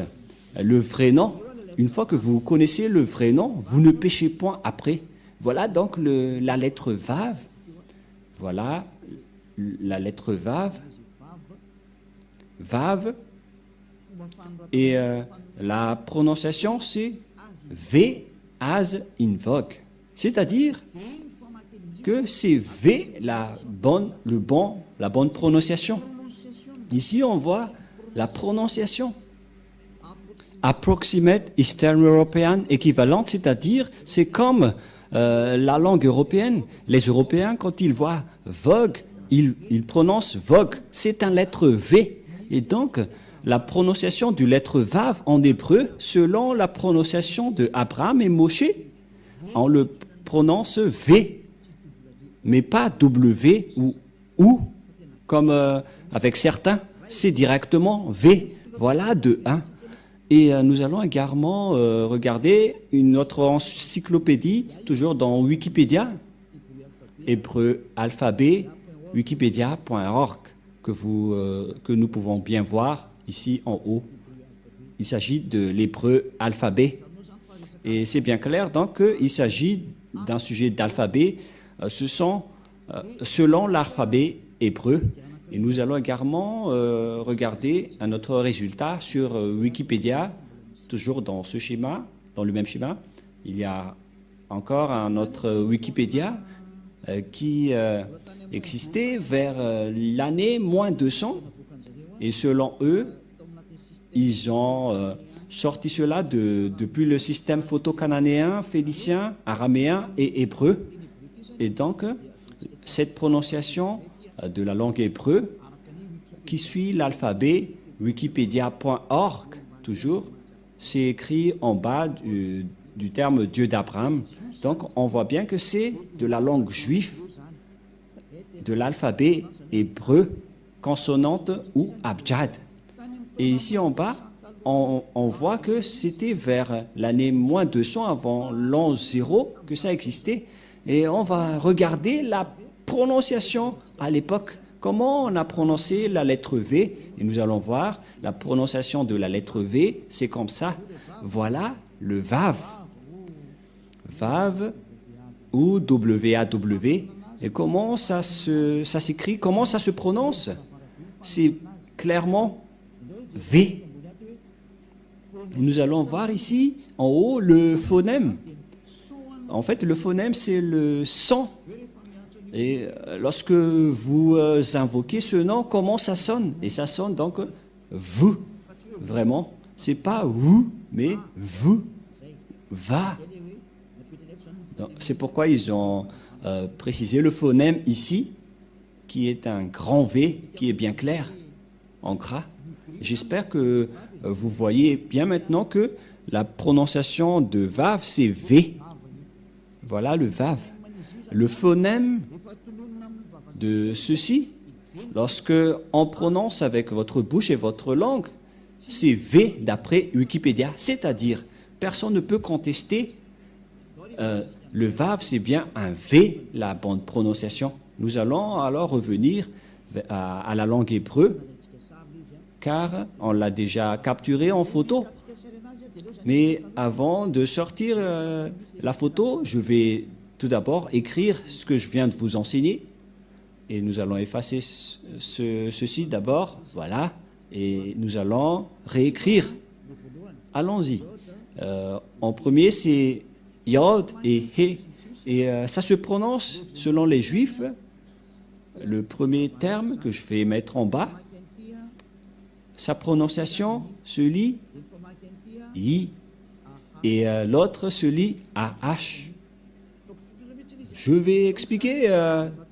le vrai nom. Une fois que vous connaissez le vrai nom, vous ne péchez point après. Voilà donc la lettre Vav. Voilà la lettre Vav. Vav. Et la prononciation, c'est V as invoque. C'est-à-dire que c'est V la bonne prononciation. Ici, on voit la prononciation. Approximate Eastern European équivalente, c'est-à-dire c'est comme la langue européenne. Les Européens, quand ils voient Vogue, ils prononcent Vogue. C'est un lettre V. Et donc, la prononciation du lettre Vav en hébreu, selon la prononciation de Abraham et Moshe, on le prononce V, mais pas W ou comme avec certains, c'est directement V. Voilà de 1. Et nous allons également regarder une autre encyclopédie, toujours dans Wikipédia, hébreu alphabet, wikipedia.org, que nous pouvons bien voir ici en haut. Il s'agit de l'hébreu alphabet. Et c'est bien clair donc qu'il s'agit d'un sujet d'alphabet. Ce sont selon l'alphabet hébreu. Et nous allons également regarder un autre résultat sur Wikipédia, toujours dans ce schéma, dans le même schéma. Il y a encore un autre Wikipédia qui existait vers l'année moins 200. Et selon eux, ils ont sorti cela depuis le système photo-cananéen, phénicien, araméen et hébreu. Et donc, cette prononciation de la langue hébreu qui suit l'alphabet wikipedia.org, toujours, c'est écrit en bas du terme Dieu d'Abraham. Donc, on voit bien que c'est de la langue juive, de l'alphabet hébreu, consonante ou abjad. Et ici en bas, on voit que c'était vers l'année moins 200 avant l'an 0 que ça existait. Et on va regarder la prononciation à l'époque. Comment on a prononcé la lettre V? Et nous allons voir la prononciation de la lettre V, c'est comme ça. Voilà le Vav. Vav ou W-A-W. Et comment ça s'écrit? Comment ça se prononce? C'est clairement V. Nous allons voir ici, en haut, le phonème. En fait, le phonème, c'est le son. Et lorsque vous invoquez ce nom, comment ça sonne? Et ça sonne donc vous. Vraiment. C'est pas vous, mais vous. Va. C'est pourquoi ils ont précisé le phonème ici, qui est un grand V, qui est bien clair, en gras. J'espère que vous voyez bien maintenant que la prononciation de Vav, c'est V. Voilà le Vav. Le phonème de ceci, lorsque on prononce avec votre bouche et votre langue, c'est V d'après Wikipédia. C'est-à-dire, personne ne peut contester le Vav, c'est bien un V, la bonne prononciation. Nous allons alors revenir à la langue hébreu, car on l'a déjà capturé en photo. Mais avant de sortir la photo, je vais tout d'abord écrire ce que je viens de vous enseigner. Et nous allons effacer ceci d'abord, voilà. Et nous allons réécrire. Allons-y. En premier, c'est Yod et He. Et ça se prononce, selon les Juifs, le premier terme que je vais mettre en bas, sa prononciation se lit I et l'autre se lit AH. Je vais expliquer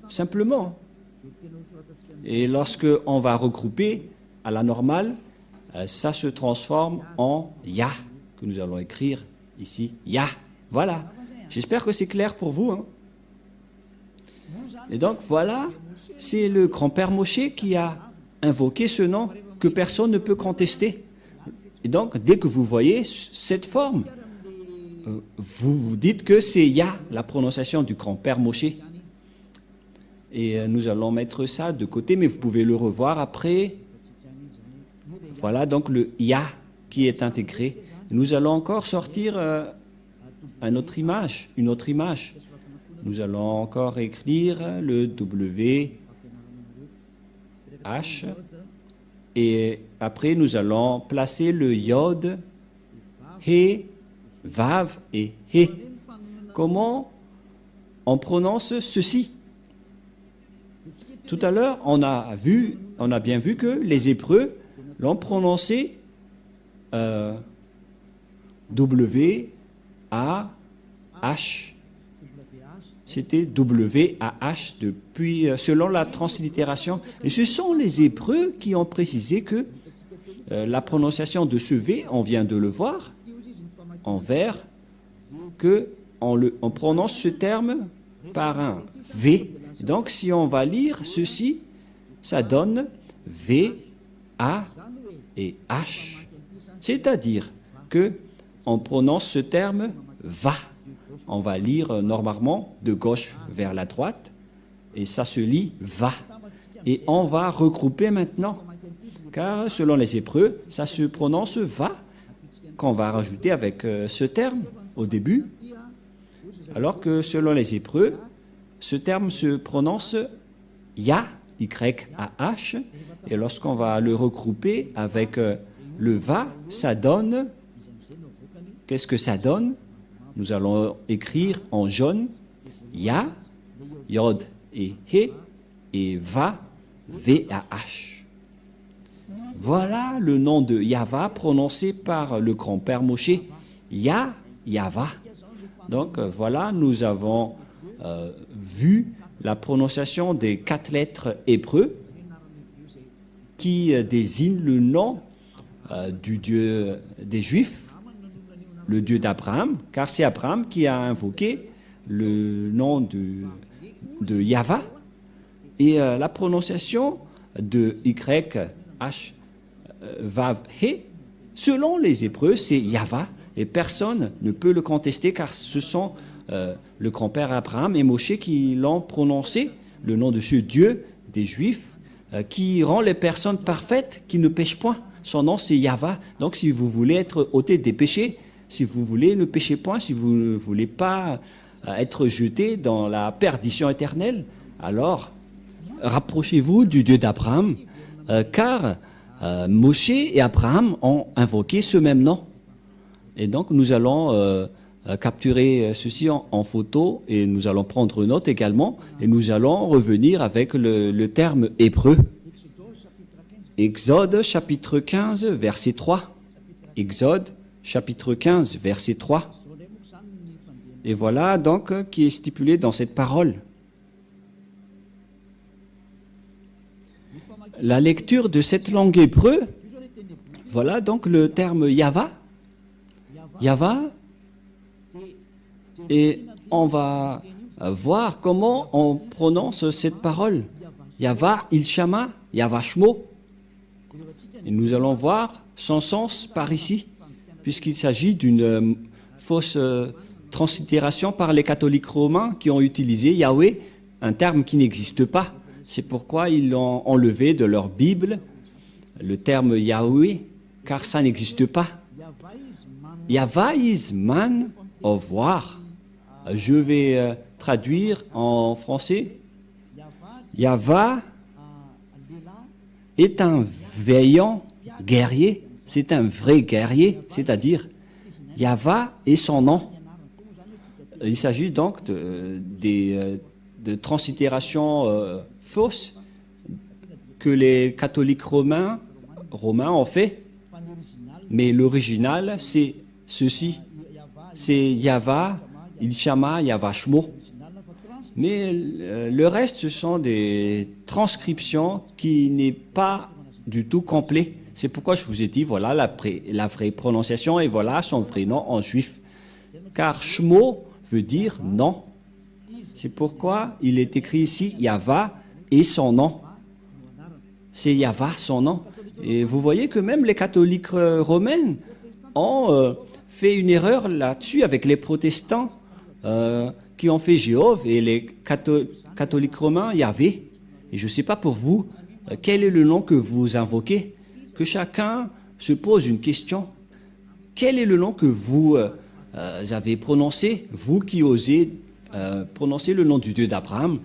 simplement. Et lorsque on va regrouper à la normale, ça se transforme en Ya, que nous allons écrire ici, Ya. Voilà. J'espère que c'est clair pour vous. Hein. Et donc voilà, c'est le grand-père Moshe qui a invoqué ce nom que personne ne peut contester. Et donc, dès que vous voyez cette forme, vous vous dites que c'est Ya, la prononciation du grand-père Moshe. Et nous allons mettre ça de côté, mais vous pouvez le revoir après. Voilà donc le Ya qui est intégré. Nous allons encore sortir une autre image. Nous allons encore écrire le W, H, et après nous allons placer le Yod, He, Vav et He. Comment on prononce ceci? Tout à l'heure, on a bien vu que les Hébreux l'ont prononcé W, A, H. C'était W-A-H depuis, selon la translittération. Et ce sont les Hébreux qui ont précisé que la prononciation de ce V, on vient de le voir, en vers, qu'on prononce ce terme par un V. Donc, si on va lire ceci, ça donne V, A et H. C'est-à-dire que on prononce ce terme va. On va lire normalement de gauche vers la droite et ça se lit va. Et on va regrouper maintenant, car selon les Hébreux, ça se prononce va, qu'on va rajouter avec ce terme au début, alors que selon les Hébreux, ce terme se prononce ya, Y-A-H, et lorsqu'on va le regrouper avec le va, ça donne, qu'est-ce que ça donne? Nous allons écrire en jaune Ya, Yod et He, et Va, V-A-H. Voilà le nom de Yahva prononcé par le grand-père Moshe, Ya, Yahva. Donc voilà, nous avons vu la prononciation des 4 lettres hébreux qui désignent le nom du Dieu des Juifs, le Dieu d'Abraham, car c'est Abraham qui a invoqué le nom de Yahva, et la prononciation de Y-H, Vav, He, selon les Hébreux, c'est Yahva, et personne ne peut le contester, car ce sont le grand-père Abraham et Moshe qui l'ont prononcé, le nom de ce Dieu des Juifs, qui rend les personnes parfaites, qui ne pêchent point. Son nom, c'est Yahva. Donc, si vous voulez être ôté des péchés, si vous voulez ne péchez point, si vous ne voulez pas être jeté dans la perdition éternelle, alors rapprochez-vous du Dieu d'Abraham, car Moshe et Abraham ont invoqué ce même nom. Et donc nous allons capturer ceci en photo et nous allons prendre note également et nous allons revenir avec le terme hébreu. Exode chapitre 15 verset 3. Exode chapitre 15, verset 3. Et voilà donc qui est stipulé dans cette parole. La lecture de cette langue hébreu, voilà donc le terme Yahva. Yahva, et on va voir comment on prononce cette parole. Yahva Ilshama, Yahva Shmo. Et nous allons voir son sens par ici, puisqu'il s'agit d'une fausse translittération par les catholiques romains qui ont utilisé Yahweh, un terme qui n'existe pas. C'est pourquoi ils l'ont enlevé de leur Bible, le terme Yahweh, car ça n'existe pas. Yahva is man of war. Je vais traduire en français. Yahva est un vaillant guerrier. C'est un vrai guerrier, c'est-à-dire Yahva est son nom. Il s'agit donc de translittérations fausses que les catholiques romains ont fait. Mais l'original, c'est ceci. C'est Yava, Ilchama, Yava Shmo. Mais le reste, ce sont des transcriptions qui n'est pas du tout complet. C'est pourquoi je vous ai dit, voilà la vraie prononciation et voilà son vrai nom en juif. Car Shmo veut dire non. C'est pourquoi il est écrit ici Yava et son nom. C'est Yava, son nom. Et vous voyez que même les catholiques romains ont fait une erreur là-dessus avec les protestants qui ont fait Jéhovah et les catholiques romains Yahvé. Et je ne sais pas pour vous, quel est le nom que vous invoquez? Que chacun se pose une question. Quel est le nom que vous avez prononcé, vous qui osez prononcer le nom du Dieu d'Abraham?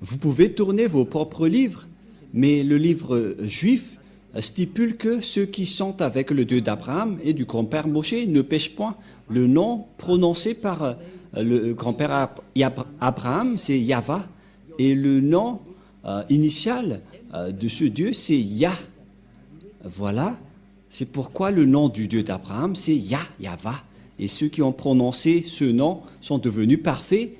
Vous pouvez tourner vos propres livres, mais le livre juif stipule que ceux qui sont avec le Dieu d'Abraham et du grand-père Moshe ne pêchent point. Le nom prononcé par le grand-père Abraham, c'est Yahva, et le nom initial de ce Dieu, c'est Yah. Voilà, c'est pourquoi le nom du Dieu d'Abraham, c'est Yahva. Et ceux qui ont prononcé ce nom sont devenus parfaits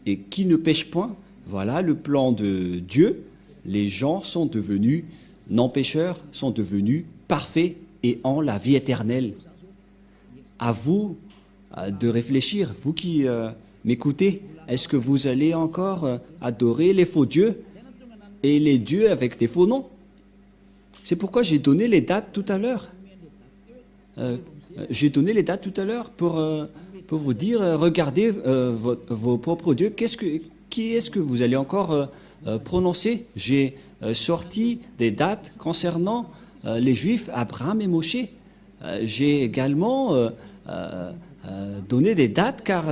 et qui ne pêchent point. Voilà le plan de Dieu. Les gens sont devenus non-pécheurs, sont devenus parfaits et ont la vie éternelle. À vous de réfléchir, vous qui m'écoutez, est-ce que vous allez encore adorer les faux dieux et les dieux avec des faux noms? C'est pourquoi j'ai donné les dates tout à l'heure. J'ai donné les dates tout à l'heure pour vous dire, regardez vos propres dieux, qui est-ce que vous allez encore prononcer? J'ai sorti des dates concernant les Juifs, Abraham et Moshe. J'ai également donné des dates car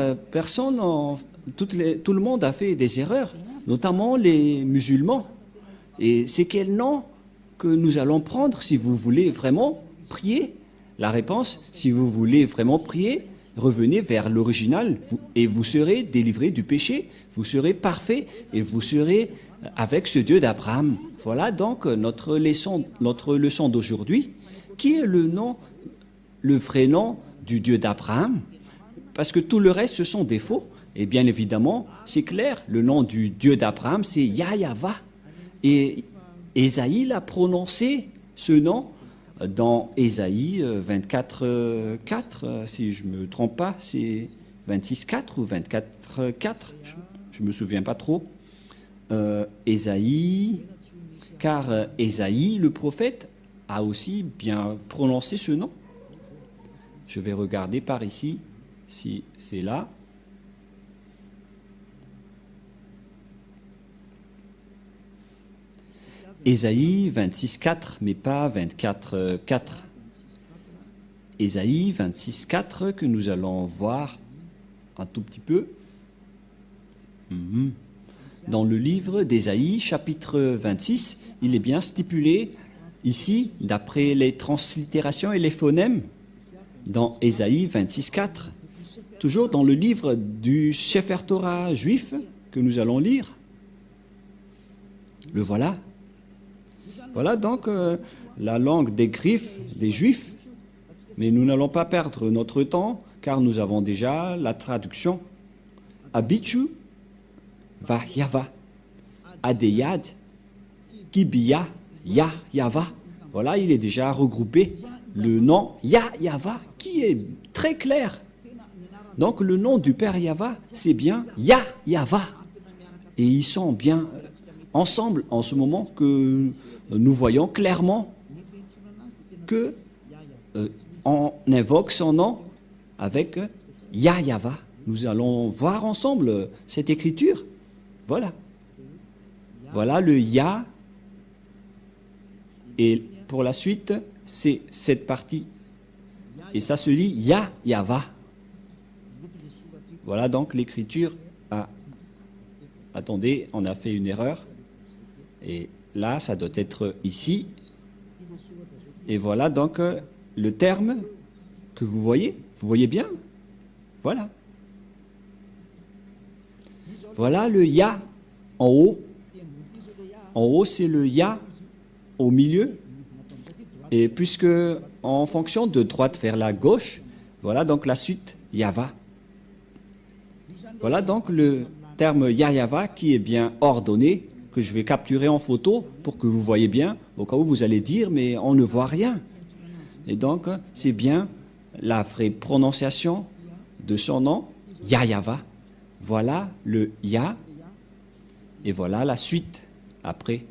tout le monde a fait des erreurs, notamment les musulmans. Et c'est quel nom que nous allons prendre si vous voulez vraiment prier? La réponse, si vous voulez vraiment prier, revenez vers l'original et vous serez délivré du péché, vous serez parfait et vous serez avec ce Dieu d'Abraham. Voilà donc notre leçon d'aujourd'hui. Qui est le vrai nom du Dieu d'Abraham? Parce que tout le reste, ce sont des faux. Et bien évidemment, c'est clair, le nom du Dieu d'Abraham, c'est Yahva. Et Ésaïe l'a prononcé, ce nom, dans Ésaïe 24, 4, si je ne me trompe pas, c'est 26, 4 ou 24, 4, je ne me souviens pas trop. Ésaïe, car Ésaïe, le prophète, a aussi bien prononcé ce nom. Je vais regarder par ici si c'est là. Ésaïe 26, 4, mais pas 24, 4. Ésaïe 26, 4 que nous allons voir un tout petit peu. Dans le livre d'Ésaïe, chapitre 26, il est bien stipulé ici, d'après les translittérations et les phonèmes, dans Ésaïe 26, 4, toujours dans le livre du Sefer Torah juif que nous allons lire. Le voilà. Voilà donc la langue des griffes des Juifs, mais nous n'allons pas perdre notre temps car nous avons déjà la traduction. Abichu va Yava, Adeyad, Kibiya, Yahva. Voilà, il est déjà regroupé. Le nom Yahva qui est très clair. Donc le nom du Père Yahva, c'est bien Yahva. Et ils sont bien ensemble en ce moment que nous voyons clairement que on invoque son nom avec Yahva. Nous allons voir ensemble cette écriture. Voilà. Voilà le Ya. Et pour la suite, c'est cette partie. Et ça se lit Yahva. Voilà donc l'écriture. Ah, attendez, on a fait une erreur. Et là, ça doit être ici. Et voilà donc le terme que vous voyez. Vous voyez bien? Voilà. Voilà le Ya en haut. En haut, c'est le Ya au milieu. Et puisque en fonction de droite vers la gauche, voilà donc la suite Yava. Voilà donc le terme Yayava qui est bien ordonné, que je vais capturer en photo pour que vous voyez bien, au cas où vous allez dire mais on ne voit rien. Et donc c'est bien la vraie prononciation de son nom, Yayava. Voilà le Ya et voilà la suite après.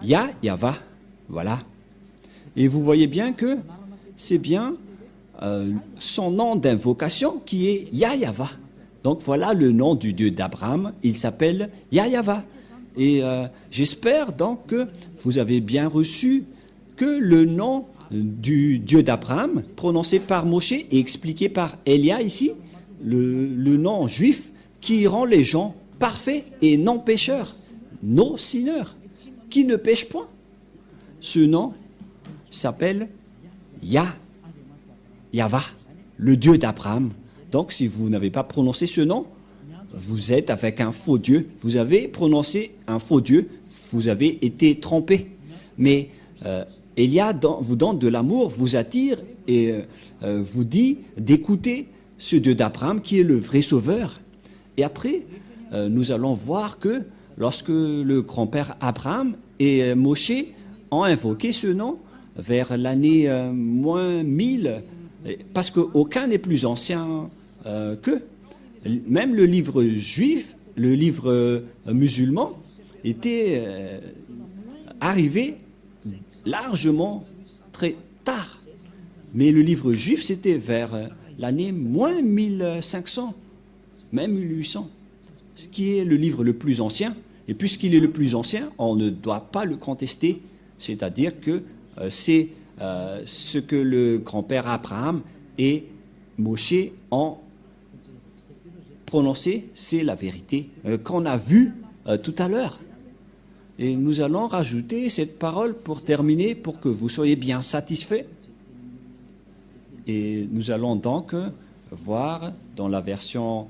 Yayava, voilà. Et vous voyez bien que c'est bien son nom d'invocation qui est Yayava. Donc voilà le nom du Dieu d'Abraham, il s'appelle Yayava. Et j'espère donc que vous avez bien reçu que le nom du Dieu d'Abraham, prononcé par Moshe et expliqué par Elia ici, le nom juif qui rend les gens parfaits et non pécheurs, no sinner, qui ne pêchent point. Ce nom s'appelle Yahva, le Dieu d'Abraham. Donc si vous n'avez pas prononcé ce nom, vous êtes avec un faux Dieu. Vous avez prononcé un faux Dieu, vous avez été trompé. Mais Elia vous donne de l'amour, vous attire et vous dit d'écouter ce Dieu d'Abraham qui est le vrai sauveur. Et après, nous allons voir que lorsque le grand-père Abraham et Moshe ont invoqué ce nom vers l'année moins 1000, parce qu'aucun n'est plus ancien qu'eux. Même le livre juif, le livre musulman, était arrivé largement très tard. Mais le livre juif, c'était vers l'année moins 1500, même 1800, ce qui est le livre le plus ancien. Et puisqu'il est le plus ancien, on ne doit pas le contester. C'est-à-dire que c'est ce que le grand-père Abraham et Moshe ont prononcé, c'est la vérité qu'on a vue tout à l'heure. Et nous allons rajouter cette parole pour terminer, pour que vous soyez bien satisfaits. Et nous allons donc voir dans la version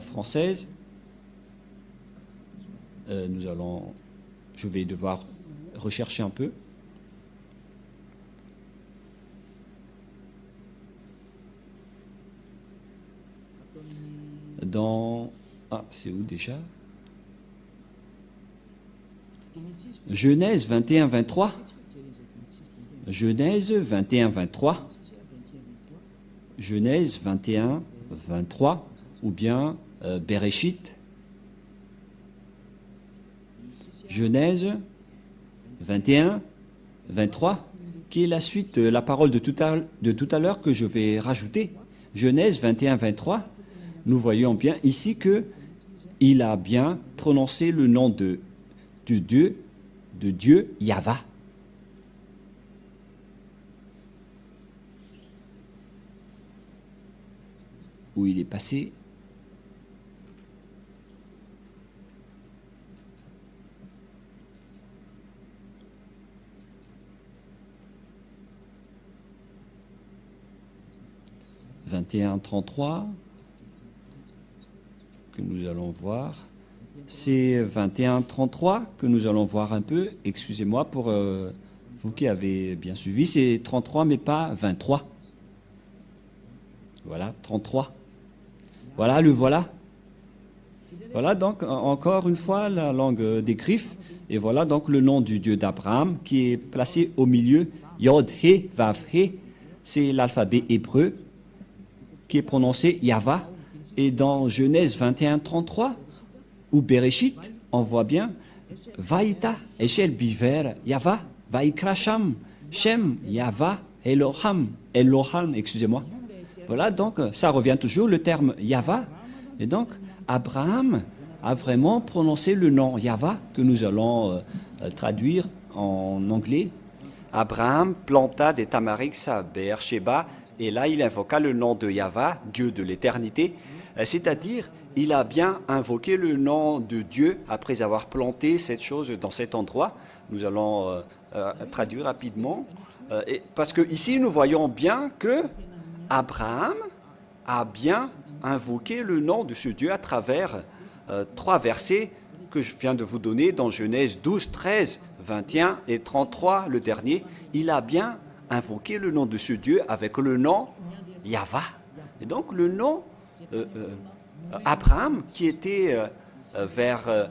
française, je vais devoir rechercher un peu. C'est où déjà? Genèse 21, 23. Genèse 21, 23. Genèse 21, 23. Ou bien Bereshit. Genèse 21, 23. Qui est la suite, la parole de tout à l'heure que je vais rajouter. Genèse 21, 23. Nous voyons bien ici que il a bien prononcé le nom de Dieu Yahva. Où il est passé. « 21-33 » que nous allons voir. C'est 21-33 que nous allons voir un peu. Excusez-moi pour vous qui avez bien suivi. C'est 33 mais pas 23. Voilà, 33. Voilà, le voilà. Voilà donc encore une fois la langue des griffes. Et voilà donc le nom du Dieu d'Abraham qui est placé au milieu. Yod, He, Vav, He. C'est l'alphabet hébreu qui est prononcé Yahva. Et dans Genèse 21, 33, ou Bereshit, on voit bien Vaïta, Eshel Biver, Yahva, Vaïkra Sham, Shem, Yahva, Eloham, excusez-moi. Voilà, donc ça revient toujours, le terme Yahva. Et donc, Abraham a vraiment prononcé le nom Yahva, que nous allons traduire en anglais. Abraham planta des tamariks à Beersheba, et là il invoqua le nom de Yahva, Dieu de l'éternité. C'est-à-dire, il a bien invoqué le nom de Dieu après avoir planté cette chose dans cet endroit. Nous allons traduire rapidement. Parce que ici, nous voyons bien que Abraham a bien invoquer le nom de ce Dieu à travers 3 versets que je viens de vous donner dans Genèse 12, 13, 21 et 33, le dernier. Il a bien invoqué le nom de ce Dieu avec le nom Yahva. Et donc le nom Abraham, qui était vers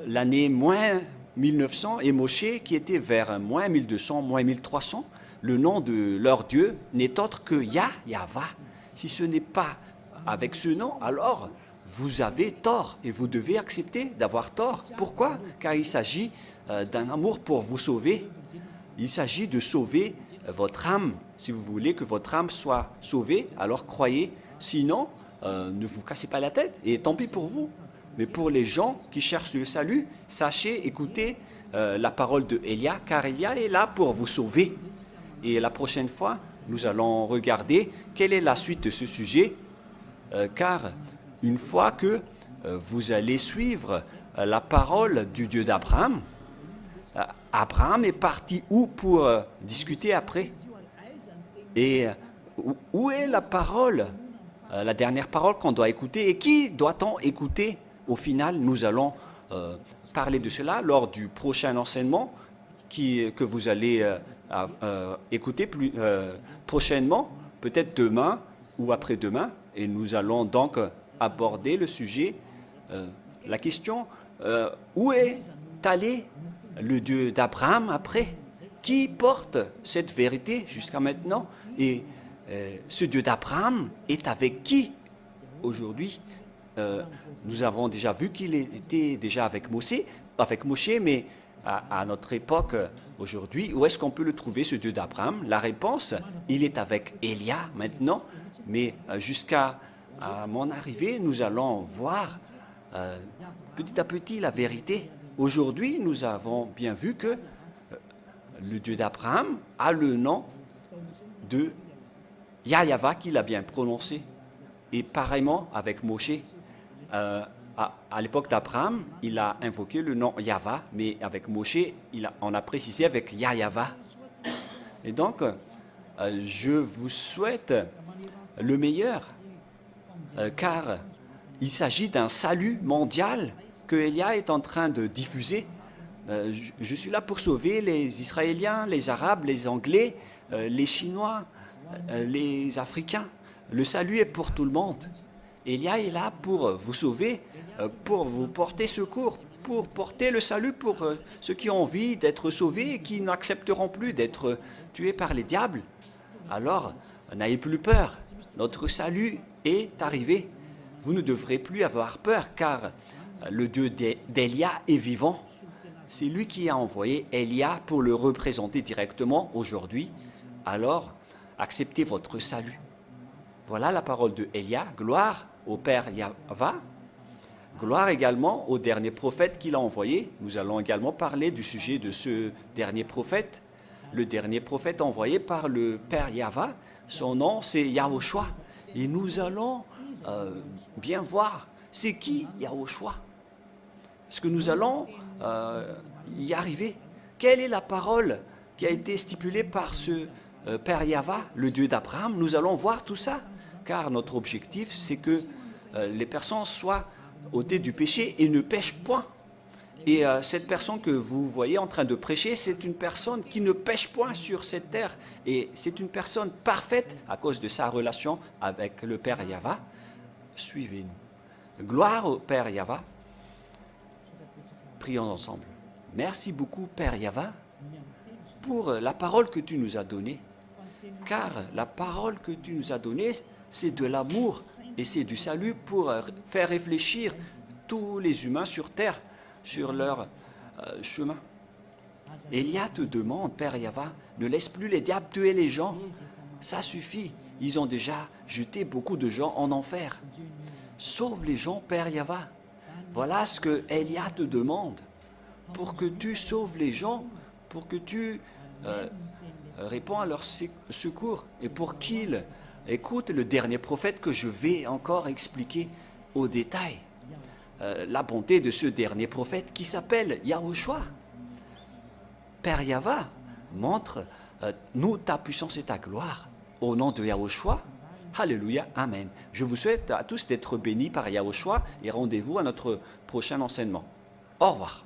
l'année moins 1900, et Moshe, qui était vers moins 1200, moins 1300, le nom de leur Dieu n'est autre que Yahva. Si ce n'est pas avec ce nom, alors vous avez tort et vous devez accepter d'avoir tort. Pourquoi? Car il s'agit d'un amour pour vous sauver. Il s'agit de sauver votre âme. Si vous voulez que votre âme soit sauvée, alors croyez. Sinon, ne vous cassez pas la tête et tant pis pour vous. Mais pour les gens qui cherchent le salut, sachez, écoutez la parole de Élia, car Élia est là pour vous sauver. Et la prochaine fois, nous allons regarder quelle est la suite de ce sujet, car une fois que vous allez suivre la parole du Dieu d'Abraham, Abraham est parti où pour discuter après? Et où est la parole, la dernière parole qu'on doit écouter? Et qui doit-on écouter? Au final, nous allons parler de cela lors du prochain enseignement que vous allez écouter prochainement, peut-être demain ou après-demain. Et nous allons donc aborder le sujet, la question, où est allé le Dieu d'Abraham après? Qui porte cette vérité jusqu'à maintenant? Et ce Dieu d'Abraham est avec qui aujourd'hui? Nous avons déjà vu qu'il était déjà avec Moshe, mais à notre époque, aujourd'hui, où est-ce qu'on peut le trouver, ce Dieu d'Abraham? La réponse, il est avec Élia maintenant, mais jusqu'à mon arrivée, nous allons voir petit à petit la vérité. Aujourd'hui, nous avons bien vu que le Dieu d'Abraham a le nom de Yahva, qu'il a bien prononcé. Et pareillement avec Moshe, à l'époque d'Abraham, il a invoqué le nom Yahva, mais avec Moshe, on a précisé avec Yahva. Et donc, je vous souhaite le meilleur, car il s'agit d'un salut mondial que Élia est en train de diffuser. Je suis là pour sauver les Israéliens, les Arabes, les Anglais, les Chinois, les Africains. Le salut est pour tout le monde. Élia est là pour vous sauver, pour vous porter secours, pour porter le salut pour ceux qui ont envie d'être sauvés et qui n'accepteront plus d'être tués par les diables. Alors, n'ayez plus peur. Notre salut est arrivé. Vous ne devrez plus avoir peur, car le Dieu d'Élia est vivant. C'est lui qui a envoyé Élia pour le représenter directement aujourd'hui. Alors, acceptez votre salut. Voilà la parole de Élia. Gloire au Père Yahva. Gloire également au dernier prophète qu'il a envoyé. Nous allons également parler du sujet de ce dernier prophète. Le dernier prophète envoyé par le Père Yahva, son nom c'est Yahushua. Et nous allons bien voir c'est qui Yahushua. Est-ce que nous allons y arriver? Quelle est la parole qui a été stipulée par ce Père Yahva, le Dieu d'Abraham? Nous allons voir tout ça, car notre objectif c'est que les personnes soient ôtées du péché et ne pêchent point. Et cette personne que vous voyez en train de prêcher, c'est une personne qui ne pêche point sur cette terre. Et c'est une personne parfaite à cause de sa relation avec le Père Yahva. Suivez-nous. Gloire au Père Yahva. Prions ensemble. Merci beaucoup, Père Yahva, pour la parole que tu nous as donnée. Car la parole que tu nous as donnée, c'est de l'amour et c'est du salut pour faire réfléchir tous les humains sur terre, sur leur chemin. Élia te demande, Père Yahva, ne laisse plus les diables tuer les gens. Ça suffit. Ils ont déjà jeté beaucoup de gens en enfer. Sauve les gens, Père Yahva. Voilà ce que Élia te demande. Pour que tu sauves les gens, pour que tu réponds à leur secours et pour qu'ils écoutent le dernier prophète que je vais encore expliquer au détail. La bonté de ce dernier prophète qui s'appelle Yahushua. Père Yahva, montre-nous ta puissance et ta gloire. Au nom de Yahushua, Alléluia, Amen. Je vous souhaite à tous d'être bénis par Yahushua et rendez-vous à notre prochain enseignement. Au revoir.